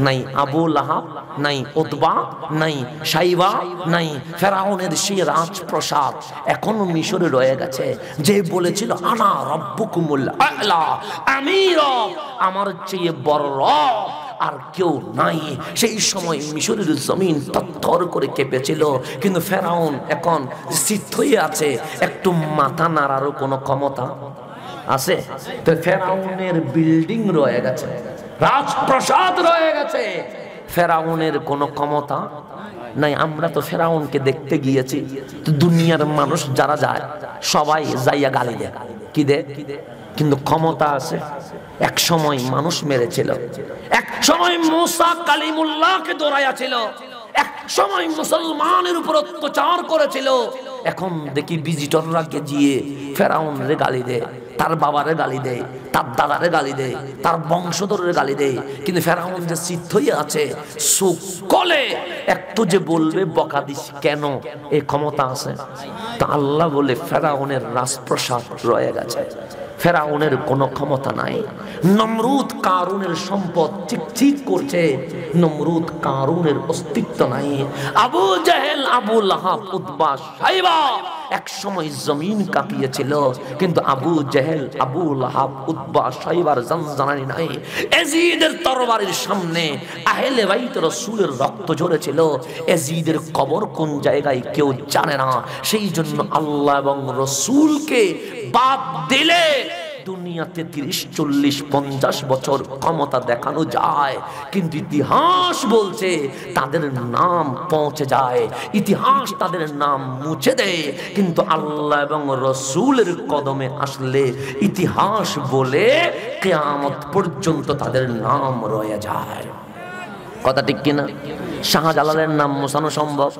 নাই, আবু লাহাব নাই, উতবা নাই, সাইবা নাই। ফেরাউনের সেই রাজপ্রাসাদ এখনো মিশরে রয়ে গেছে। যে বলেছিল আনা রব্বুকুমুল আ'লা, আমি রব, আমার চেয়ে বড় রব আর কেউ নাই। সেই সময় মিশরের জমিন থরথর করে কেঁপেছিল, কিন্তু ফেরাউন এখন স্থির হয়ে আছে। একটু মাথা নাড়ারও কোনো ক্ষমতা আছে? তো ফেরাউনের বিল্ডিং রয়ে গেছে, রাজপ্রাসাদ রয়ে গেছে, ফেরাউনের কোনো ক্ষমতা নাই। আমরা তো ফেরাউনকে দেখতে গিয়েছি, তো দুনিয়ার মানুষ যারা যায় সবাই যাইয়া গালি দেয়, কি দেয়? কিন্তু ক্ষমতা আছে। এক সময় মানুষ মেরেছিল, এক সময় মুসা কালিমুল্লাহকে দৌড়াইয়া ছিল, এক সময় মুসলমানের উপর অত্যাচার করেছিল। এখন দেখি ভিজিটররা গিয়ে ফেরাউনরে গালি দেয়, তার বাবারে গালি দেয়, তার দাদারে গালি দেয়, তার বংশধরের গালি দেয়। কিন্তু ফেরাউন যে চিত হয়ে আছে, সকলে একটু যে বলবে বকা দিস কেন, এই ক্ষমতা আছে? তা আল্লাহ বলে ফেরাউনের রাজপ্রাসাদ রয়ে গেছে, ফেরাউনের কোনো ক্ষমতা নাই। নমরুদ কারুনের সম্পদ চিকচিক করছে, নমরুদ কারুনের অস্তিত্ব নাই। আবু জাহেল, আবু লাহাব, উতবা, সাইবা এক সময় জমিন কাঁপিয়েছিল, কিন্তু আবু জাহেল, আবু লাহাব, উতবা, সাইবার জানজানি নাই। এজিদের তরবারির সামনে আহলে বাইত রাসূলের রক্ত ঝরেছিল। এজিদের কবর কোন জায়গায় কেউ জানে না। সেই জন্য আল্লাহ এবং রাসূলকে বাদ দিলে দুনিয়াতে 30-40-50 বছর ক্ষমতা দেখানো যায়, কিন্তু ইতিহাস বলছে তাদের নাম পৌঁছে যায়, ইতিহাস তাদের নাম মুছে দেয়। কিন্তু আল্লাহ এবং রাসূলের কদমে আসলে ইতিহাস বলে কিয়ামত পর্যন্ত তাদের নাম রয়ে যায়। কথা ঠিক কিনা? শাহজালালের নাম মোছানো সম্ভব?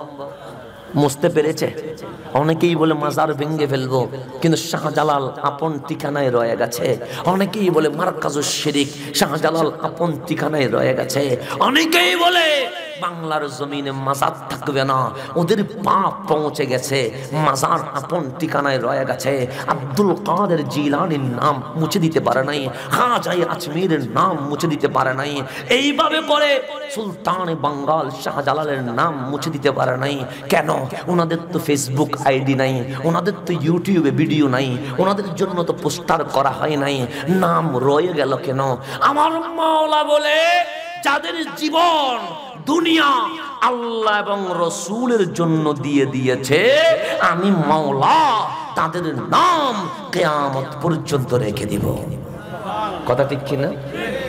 মুছতে পেরেছে? অনেকেই বলে মাজার ভেঙে ফেলবো, কিন্তু শাহজালাল আপন ঠিকানায় রয়ে গেছে। অনেকেই বলে মারকাজুশ শিরিক, শাহজালাল আপন ঠিকানায় রয়ে গেছে। অনেকেই বলে বাংলার জমিনে মাজার থাকবে না, ওদের পাপ পৌঁছে গেছে, মাজার আপন ঠিকানায় রয়ে গেছে। আব্দুল কাদের জিলানীর নাম মুছে দিতে পারে নাই, খাজা আজমিরের নাম মুছে দিতে পারে নাই। এইভাবে করে সুলতান বাঙ্গাল শাহজালালের নাম মুছে দিতে পারে নাই। কেন? ওনাদের তো ফেসবুক আইডি নাই, ওনাদের তো ইউটিউবে ভিডিও নাই, ওনাদের জন্য তো পোস্টার করা হয় নাই, নাম রয়ে গেল কেন? আমার মাওলা বলে যাদের জীবন দুনিয়া আল্লাহ এবং রাসূলের জন্য দিয়ে দিয়েছে, আমি মাওলা তাদের নাম কিয়ামত পর্যন্ত রেখে দিব। কথা ঠিক কিনা?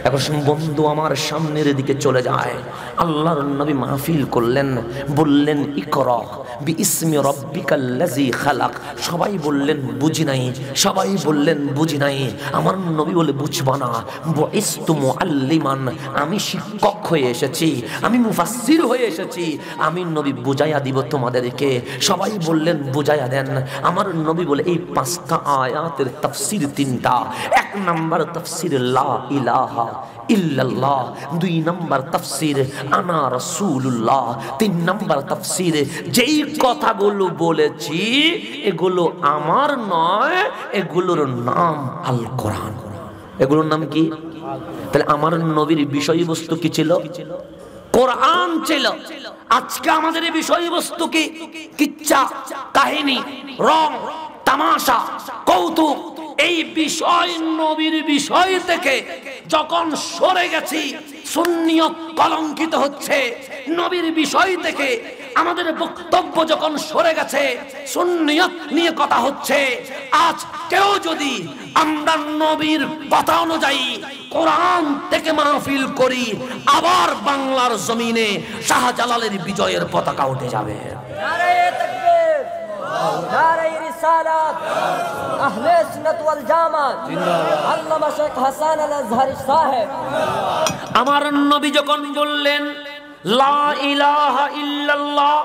এখন বন্ধু আমার সামনের দিকে চলে যায়, আল্লাহর নবী মাহফিল করলেন, বললেন ইকরা বিইসমি রাব্বিকাল্লাযী খালাক। সবাই বললেন বুঝি নাই, সবাই বললেন বুঝি নাই। আমার নবী বলে বুঝবা না, বুইস্তু মুআল্লিমান, আমি শিক্ষক হয়ে এসেছি, আমি মুফাসসির হয়ে এসেছি, আমি নবী বুঝাইয়া দিব তোমাদেরকে। সবাই বললেন বুঝাইয়া দেন। আমার নবী বলে এই 5টা আয়াতের তাফসীর 3টা। 1 নাম্বার তাফসীর লা ইলাহা ইল্লাল্লাহ, 2 নাম্বার তাফসীর আনা রাসূলুল্লাহ, 3 নাম্বার তাফসীর যেই কথাগুলো বলেছি এগুলো আমার নয়, এগুলোর নাম আল কোরআন। এগুলোর নাম কি? তাহলে আমার নবীর বিষয়বস্তু কি ছিল? কোরআন ছিল। আজকে আমাদের বিষয়বস্তু কি? কিচ্ছা, কাহিনী, রং, তামাশা, কৌতুক। এই বিষয় নবীর বিষয় থেকে যখন সরে গেছি, সুন্নিয়ত কলঙ্কিত হচ্ছে। নবীর বিষয় থেকে আমাদের বক্তব্য যখন সরে গেছে, সুন্নিয়ত নিয়ে কথা হচ্ছে। আজ কেউ যদি আমরা নবীর কথা অনুযায়ী কোরআন থেকে মাহফিল করি, আবার বাংলার জমিনে শাহজালালের বিজয়ের পতাকা উঠে যাবে। নারে তাকবীর, নারে রিসালাত, আহলে সুন্নাত ওয়াল জামাত, আল্লামা শেখ হাসান আল আজহারী সাহেব। আমার নবী যখন বললেন লা ইলাহা ইল্লাল্লাহ,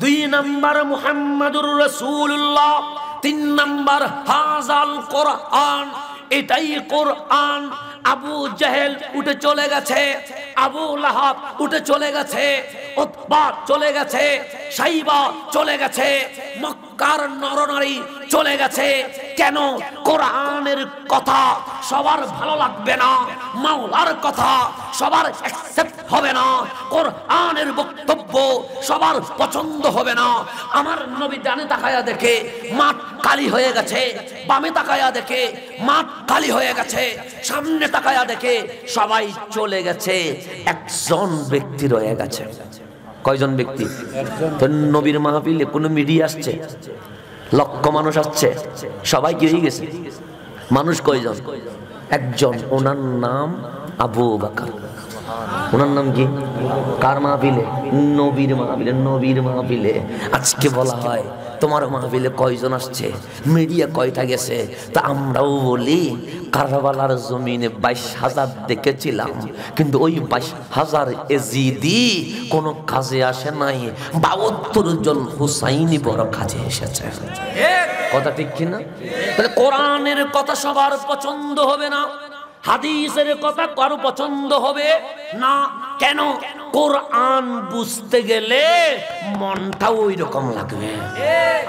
2 নাম্বার মুহাম্মাদুর রাসূলুল্লাহ, 3 নাম্বার হাযাল কোরআন, এটাই কোরআন। আবু জাহেল উঠে চলে গেছে, আবু লাহাব উঠে চলে গেছে, উতবা চলে গেছে, সাইবা চলে গেছে, মক্কার নরনারী চলে গেছে। কেন? কোরআনের কথা সবার ভালো লাগবে না, মাওলার কথা সবার অ্যাকসেপ্ট হবে না, কোরআনের বক্তব্য সবার পছন্দ হবে না। আমার নবী ডানে তাকায়া দেখে মাঠ খালি হয়ে গেছে, বামে তাকায়া দেখে মাঠ খালি হয়ে গেছে, সামনে তাকায়া দেখে সবাই চলে গেছে, একজন ব্যক্তি রয়ে গেছে। কয়জন ব্যক্তি? নবীর মাহফিলে কোনো মিডিয়া আসছে? লক্ষ মানুষ আসছে, সবাই কি হয়ে গেছে? মানুষ কয়জন? একজন, ওনার নাম আবু বকর। ওনার নাম কি? কার মাহফিলে? নবীর মাহফিলে। নবীর মাহফিলে আজকে বলা হয় তোমার মাহফিলে কয়জন আসছে, মিডিয়া কয়টা গেছে? তা আমরাও বলি কারবালার জমিনে 22,000 দেখেছিলাম, কিন্তু ওই 22,000 এজিদি কোনো কাজে আসে নাই, 72 জন হুসাইনি বড় কাজে এসেছে। কথা ঠিক কিনা? তাহলে কোরআনের কথা সবার পছন্দ হবে না, হাদিসের কথা কারো পছন্দ হবে না। কেন? কোরআন বুঝতে গেলে মনটাও ওই রকম লাগবে।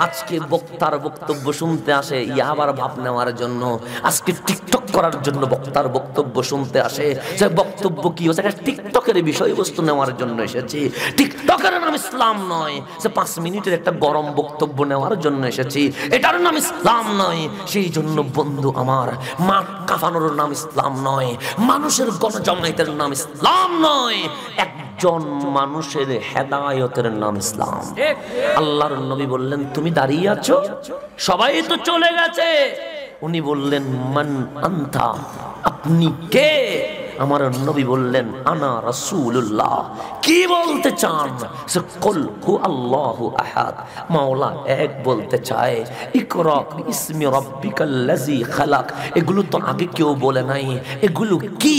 আজকে বক্তার বক্তব্য শুনতে আসে ইয়াবার ভাব নেওয়ার জন্য, আজকে টিকটক করার জন্য বক্তার বক্তব্য শুনতে আসে। যে বক্তব্য কি হচ্ছে, টিকটকের বিষয়বস্তু নেওয়ার জন্য এসেছি। টিকটকের নাম ইসলাম নয়। যে 5 মিনিটের একটা গরম বক্তব্য নেওয়ার জন্য এসেছি, এটার নাম ইসলাম নয়। সেই জন্য বন্ধু আমার, মাঠ কাঁপানোর নাম ইসলাম নয়, মানুষের গণজমায়েতের নাম ইসলাম নয়, একজন মানুষের হেদায়েতের নাম ইসলাম। আল্লাহর নবী বললেন, তুমি দাঁড়িয়ে আছো, সবাই তো চলে গেছে। উনি বললেন, মান আনতা, আপনি কে? আমার নবী বললেন, আনা রাসূলুল্লাহ। কি বলতে চান? সে কুল হু আল্লাহু আহাদ, মাওলা এক বলতে চায়। ইকরা বিসমি রাব্বিকাল্লাযী খালাক। এগুলো তো আগে কেউ বলে নাই, এগুলো কি?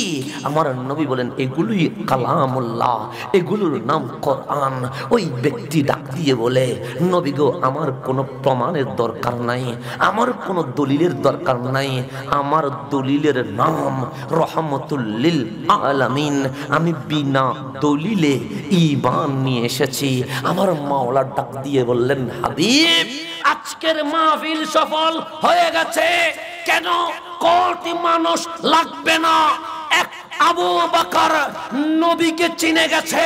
আমার নবী বলেন, এগুলোই কালামুল্লাহ, এগুলোর নাম কোরআন। ওই ব্যক্তি ডাক দিয়ে বলে, নবী গো, আমার কোনো প্রমাণের দরকার নাই, আমার কোনো দলিলের দরকার নাই, আমার দলিলের নাম রহমতুল লিল আলামিন। আমি বিনা দলিলে ঈমান নিয়ে এসেছি। আমার মাওলা ডাক দিয়ে বললেন, হাবিব, আজকের মাহফিল সফল হয়ে গেছে। কেন? কোটি মানুষ লাগবে না, এক আবু বকর নবীকে চিনে গেছে।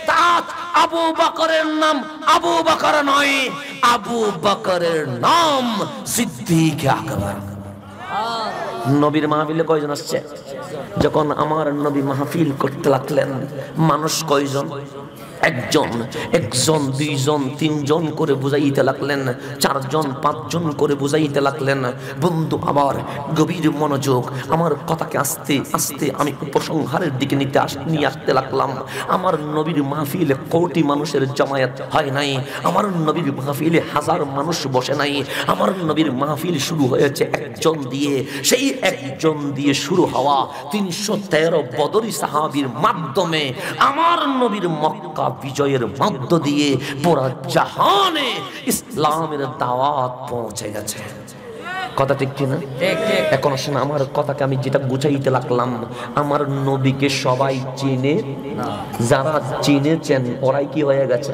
তার আবু বকরের নাম আবু বকর নয়, আবু বকরের নাম সিদ্দিক আকবর। নবীর মাহফিলে কয়জন আসছে? যখন আমার নবী মাহফিল করতে লাগলেন, মানুষ কয়জন? একজন, একজন, দুইজন, তিনজন করে বুঝাইতে লাগলেন, 4 জন 5 জন করে বুঝাইতে লাগলেন। বন্ধু আবার গভীর মনোযোগ, আমার কথাকে আস্তে আস্তে আমি উপসংহারের দিকে নিয়ে আসতে লাগলাম। আমার নবীর মাহফিলে কোটি মানুষের জমায়েত হয় নাই, আমার নবীর মাহফিলে 1000 মানুষ বসে নাই। আমার নবীর মাহফিল শুরু হয়েছে একজন দিয়ে। সেই একজন দিয়ে শুরু হওয়া 313 বদরি সাহাবীর মাধ্যমে আমার নবীর মক্কা বিজয়ের মধ্য দিয়ে পুরা জাহানে ইসলামের দাওয়াত পৌঁছে গেছে। কথা ঠিক কিনা? এখন আসেন, আমার কথাকে আমি যেটা বুঝাইতে লাগলাম, আমার নবীকে সবাই চিনে, যারা চিনেছেন ওরাই কি হয়ে গেছে?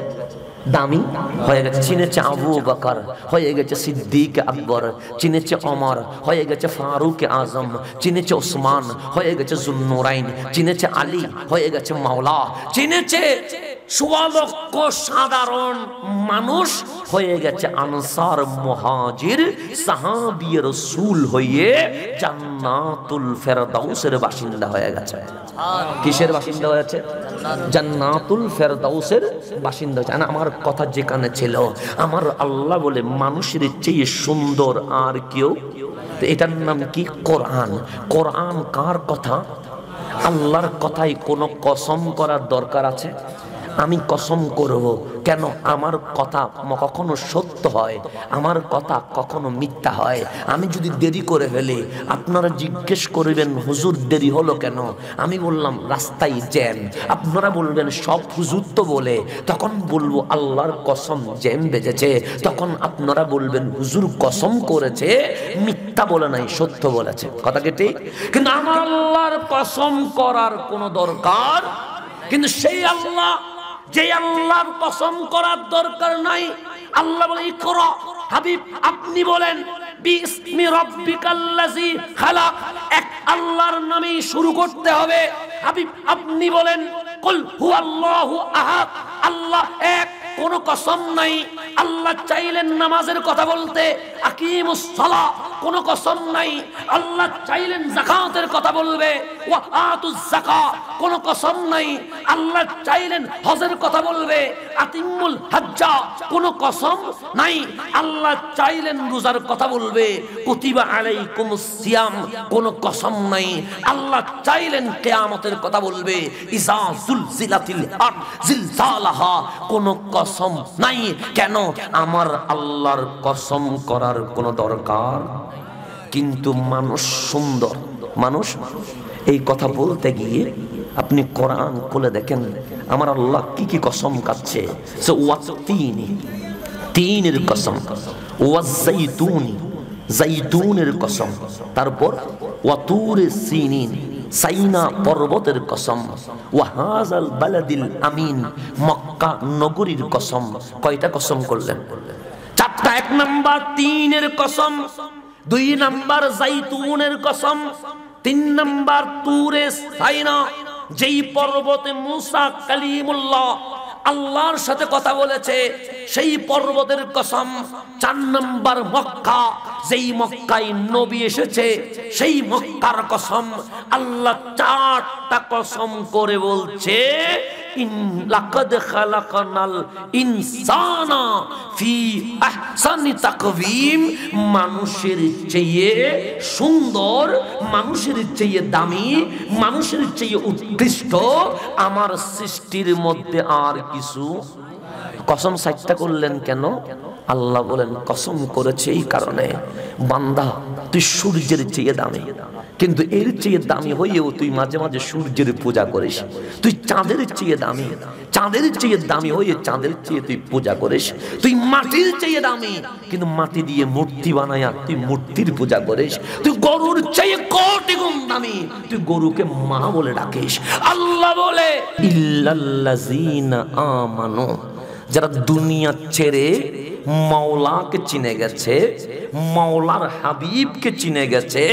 দামি হয়ে গেছে। চিনেছে আবু বকর, হয়ে গেছে সিদ্দিক আকবর, চিনেছে ওমর, হয়ে গেছে ফারুক আজম, চিনেছে ওসমান, হয়ে গেছে যুন্নুরাইন, চিনেছে আলী, হয়ে গেছে মাওলা, চিনেছে 1.25 লক্ষ সাধারণ মানুষ, হয়ে গেছে আনসার মুহাজির সাহাবী রাসূল, হয়ে জান্নাতুল ফেরদাউসের বাসিন্দা হয়ে গেছে। কিসের বাসিন্দা হয়েছে? জান্নাতুল ফেরদাউসের বাসিন্দা হয়েছে। আমার কথা যেখানে ছিল, আমার আল্লাহ বলে মানুষের চেয়ে সুন্দর আর কেউ? এটার নাম কি? কোরআন। কোরআন কার কথা? আল্লাহর কথাই কোনো কসম করার দরকার আছে? আমি কসম করব কেন? আমার কথা কখনো সত্য হয়, আমার কথা কখনো মিথ্যা হয়। আমি যদি দেরি করে ফেলি, আপনারা জিজ্ঞেস করবেন, হুজুর দেরি হলো কেন? আমি বললাম রাস্তায় জ্যাম। আপনারা বলবেন সব হুজুর তো বলে, তখন বলবো আল্লাহর কসম জ্যাম বেজেছে। তখন আপনারা বলবেন হুজুর কসম করেছে, মিথ্যা বলে নাই, সত্য বলেছে। কথা কি ঠিক? কিন্তু আমার আল্লাহর কসম করার কোনো দরকার, কিন্তু সেই আল্লাহ, যে আল্লাহর কসম করার দরকার নাই, আল্লাহ বলে ইকরা। হাবিব আপনি বলেন বিসমি রাব্বিকাল্লাযী খালাক, এক আল্লাহর নামেই শুরু করতে হবে। হাবিব আপনি বলেন কুল হুয়াল্লাহু আহাদ, আল্লাহ এক, কোনো কসম নাই। আল্লাহ চাইলেন নামাজের কথা বলতে, আকিমুস সালাহ, কোনো কসম নাই। আল্লাহ চাইলেন যাকাতের কথা বলবে, ওয়া আতুজ যাকাত, কোনো কসম নাই। আল্লাহ চাইলেন হজের কথা বলবে, আতিমুল হজ্জা, কোনো কসম নাই। আল্লাহ চাইলেন রোজার কথা বলবে, কুতিবা আলাইকুমুস সিয়াম, কোনো কসম নাই। আল্লাহ চাইলেন কিয়ামতের কথা বলবে, ইজা যুলজিলাতিল আরদ জিলজালাহা, কোনো কসম নাই। কেন? আমার আল্লাহর কসম করার কোনো দরকার। কিন্তু মানুষ সুন্দর, মানুষ এই কথা বলতে গিয়ে আপনি কোরআন খুলে দেখেন আমার আল্লাহ কি কি কসম কাচ্ছে। সে ওয়াতিনি, তিনের কসম, ওয়াজাইতুনি, জাইতুনের কসম, তারপর ওয়াতুরে সিনিন, সাইনা পর্বতের কসম, ওয়া হাযাল বালাদিল আমিন, মক্কা নগরীর কসম। কয়টা কসম করলেন? চারটা। 1 নাম্বার তিনের কসম, 2 নাম্বার জাইতুনের কসম, 3 নাম্বার তুরে সাইনা, যেই পর্বতে মুসা কালিমুল্লাহ আল্লাহর সাথে কথা বলেছে সেই পর্বতের কসম। 4 নাম্বার মক্কা, যেই মক্কায় নবী এসেছে সেই মক্কার কসম। আল্লাহ 4টা কসম করে বলছে লাকাদ খালাকনাল ইনসানা ফি আহসানি তাকওয়িম, মানুষের চেয়ে সুন্দর, মানুষের চেয়ে দামি, মানুষের চেয়ে উৎকৃষ্ট আমার সৃষ্টির মধ্যে আর কিছু। কসম 4টা করলেন কেন? আল্লাহ বলেন কসম করেছে এই কারণে, বান্দা তুই সূর্যের চেয়ে দামি, কিন্তু এর চেয়ে দামি হইয়েও তুই মাঝে মাঝে সূর্যের পূজা করিস। তুই চাঁদের চেয়ে দামি, চাঁদের চেয়ে দামি হয়ে চাঁদের চেয়ে তুই পূজা করিস। তুই মাটির চেয়ে দামি, কিন্তু মাটি দিয়ে মূর্তি বানায়া তুই মূর্তির পূজা করিস। তুই গরুর চেয়ে কোটি গুণ দামি, তুই গরুকে মা বলে ডাকিস। আল্লাহ বলে ইল্লাল্লাযীনা আমানু, যারা দুনিয়া ছেড়ে মাওলাকে চিনে গেছে, মাওলার হাবিবকে চিনে গেছে,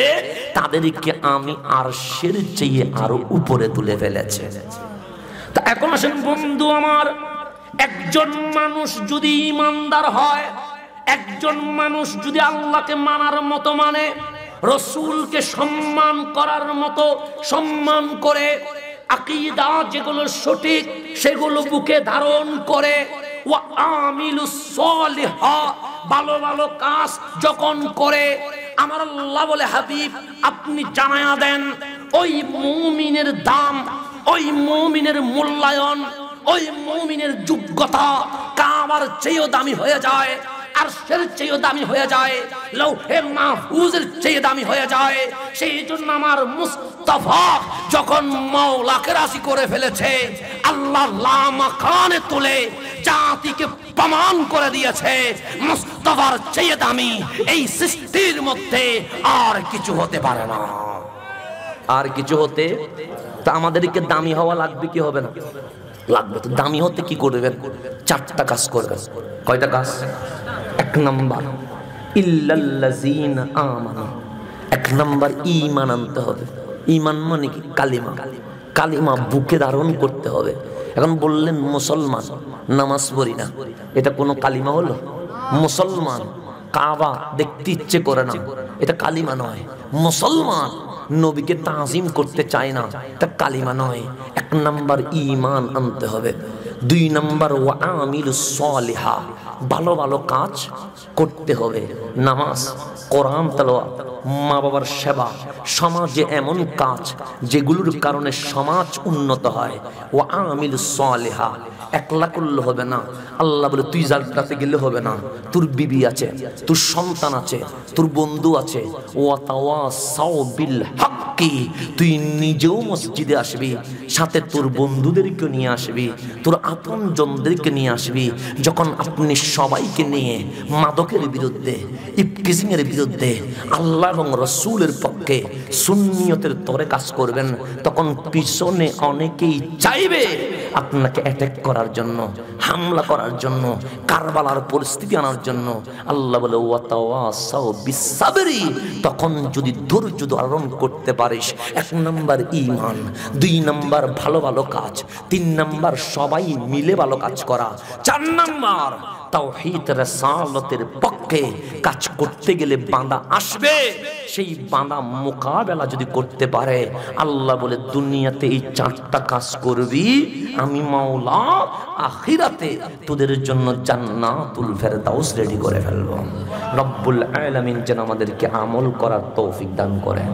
তাদেরকে আমি আরশের চেয়ে আরো উপরে তুলে ফেলেছে। তা এখন আসেন বন্ধু আমার, একজন মানুষ যদি ইমানদার হয়, একজন মানুষ যদি আল্লাহকে মানার মতো মানে, রসুলকে সম্মান করার মতো সম্মান করে, আকীদা যেগুলো সঠিক সেগুলো বুকে ধারণ করে, ওয়া আমিলুস সলিহা, ভালো ভালো কাজ যখন করে, আমার আল্লাহ বলে হাবিব আপনি জানায়া দেন ওই মুমিনের দাম, ওই মুমিনের মূল্যায়ন, ওই মুমিনের যোগ্যতা কাবার চেয়েও দামি হয়ে যায়, আরশের চেয়েও দামি হয়ে যায়, লৌহে মাহফুজের চেয়ে দামি হয়ে যায়। সেই জন্য আমার মুস্তাফা যখন মাওলাকে রাজি করে ফেলেছে, আল্লাহ লামাকানে তুলে জাতিকে প্রমাণ করে দিয়েছে মুস্তাফার চেয়ে দামি এই সৃষ্টির মধ্যে আর কিছু হতে পারে না। আর কিছু হতে, তা আমাদেরকে দামি হওয়া লাগবে কি হবে না? লাগবে। তো দামি হতে কি করবেন? 4টা কাজ করবেন। কয়টা কাজ? 1 নাম্বার ইল্লাল্লাযীনা আমানু, 1 নাম্বার ঈমান আনতে হবে। ঈমান মানে কি? কালিমা। কালিমা বুকে ধারণ করতে হবে। এখন বললেন মুসলমান, নামাজ পড়ি না, এটা কোনো কালিমা হলো? মুসলমান কাবা দেখতে ইচ্ছে করে না, এটা কালিমা নয়। মুসলমান নবীকে তাজিম করতে চায় না, এটা কালিমা নয়। 1 নাম্বার ঈমান আনতে হবে। 2 নাম্বার ওয়া আমিলুস সলিহা, ভালো ভালো কাজ করতে হবে। নামাজ, কোরআন তেলাওয়াত, মা বাবার সেবা, সমাজে এমন কাজ যেগুলোর কারণে সমাজ উন্নত হয়। ওয়া আমিলুস সলিহা, একলা করলে হবে না। আল্লাহ বলে তুই জান্নাতে গেলে হবে না, তোর বিবি আছে, তোর সন্তান আছে, তোর বন্ধু আছে। ওয়া তাওয়াসাউ বিল হাক্কি, তুই নিজেও মসজিদে আসবি, সাথে তোর বন্ধুদেরকে নিয়ে আসবি, তোর আপনজনদেরকে নিয়ে আসবি। যখন আপনি সবাইকে নিয়ে মাদকের বিরুদ্ধে, ইফকিজিংয়ের বিরুদ্ধে, আল্লাহ এবং রসুলের পক্ষে সুন্নিয়তের তরে কাজ করবেন, তখন পিছনে অনেকেই চাইবে আপনাকে অ্যাটাক করার জন্য, হামলা করার জন্য, কারবালার পরিস্থিতি আনার জন্য। আল্লাহ বলে ওয়া তাওয়াসাউ বিসসাবরি, তখন যদি ধৈর্য ধারণ করতে পারিস। 1 নাম্বার ঈমান, 2 নাম্বার ভালো ভালো কাজ, 3 নাম্বার সবাই মিলে ভালো কাজ করা, 4 নাম্বার তাওহীদ রাসালাতের পক্ষে কাজ করতে গেলে বাঁধা আসবে। সেই বাঁধা মোকাবেলা যদি করতে পারে, আল্লাহ বলে দুনিয়াতে এই 4টা কাজ করবি, আমি মাওলা আখিরাতে তোদের জন্য জান্নাতুল ফেরদাউস রেডি করে ফেলবো। রব্বুল আলামিন যেন আমাদেরকে আমল করার তৌফিক দান করেন।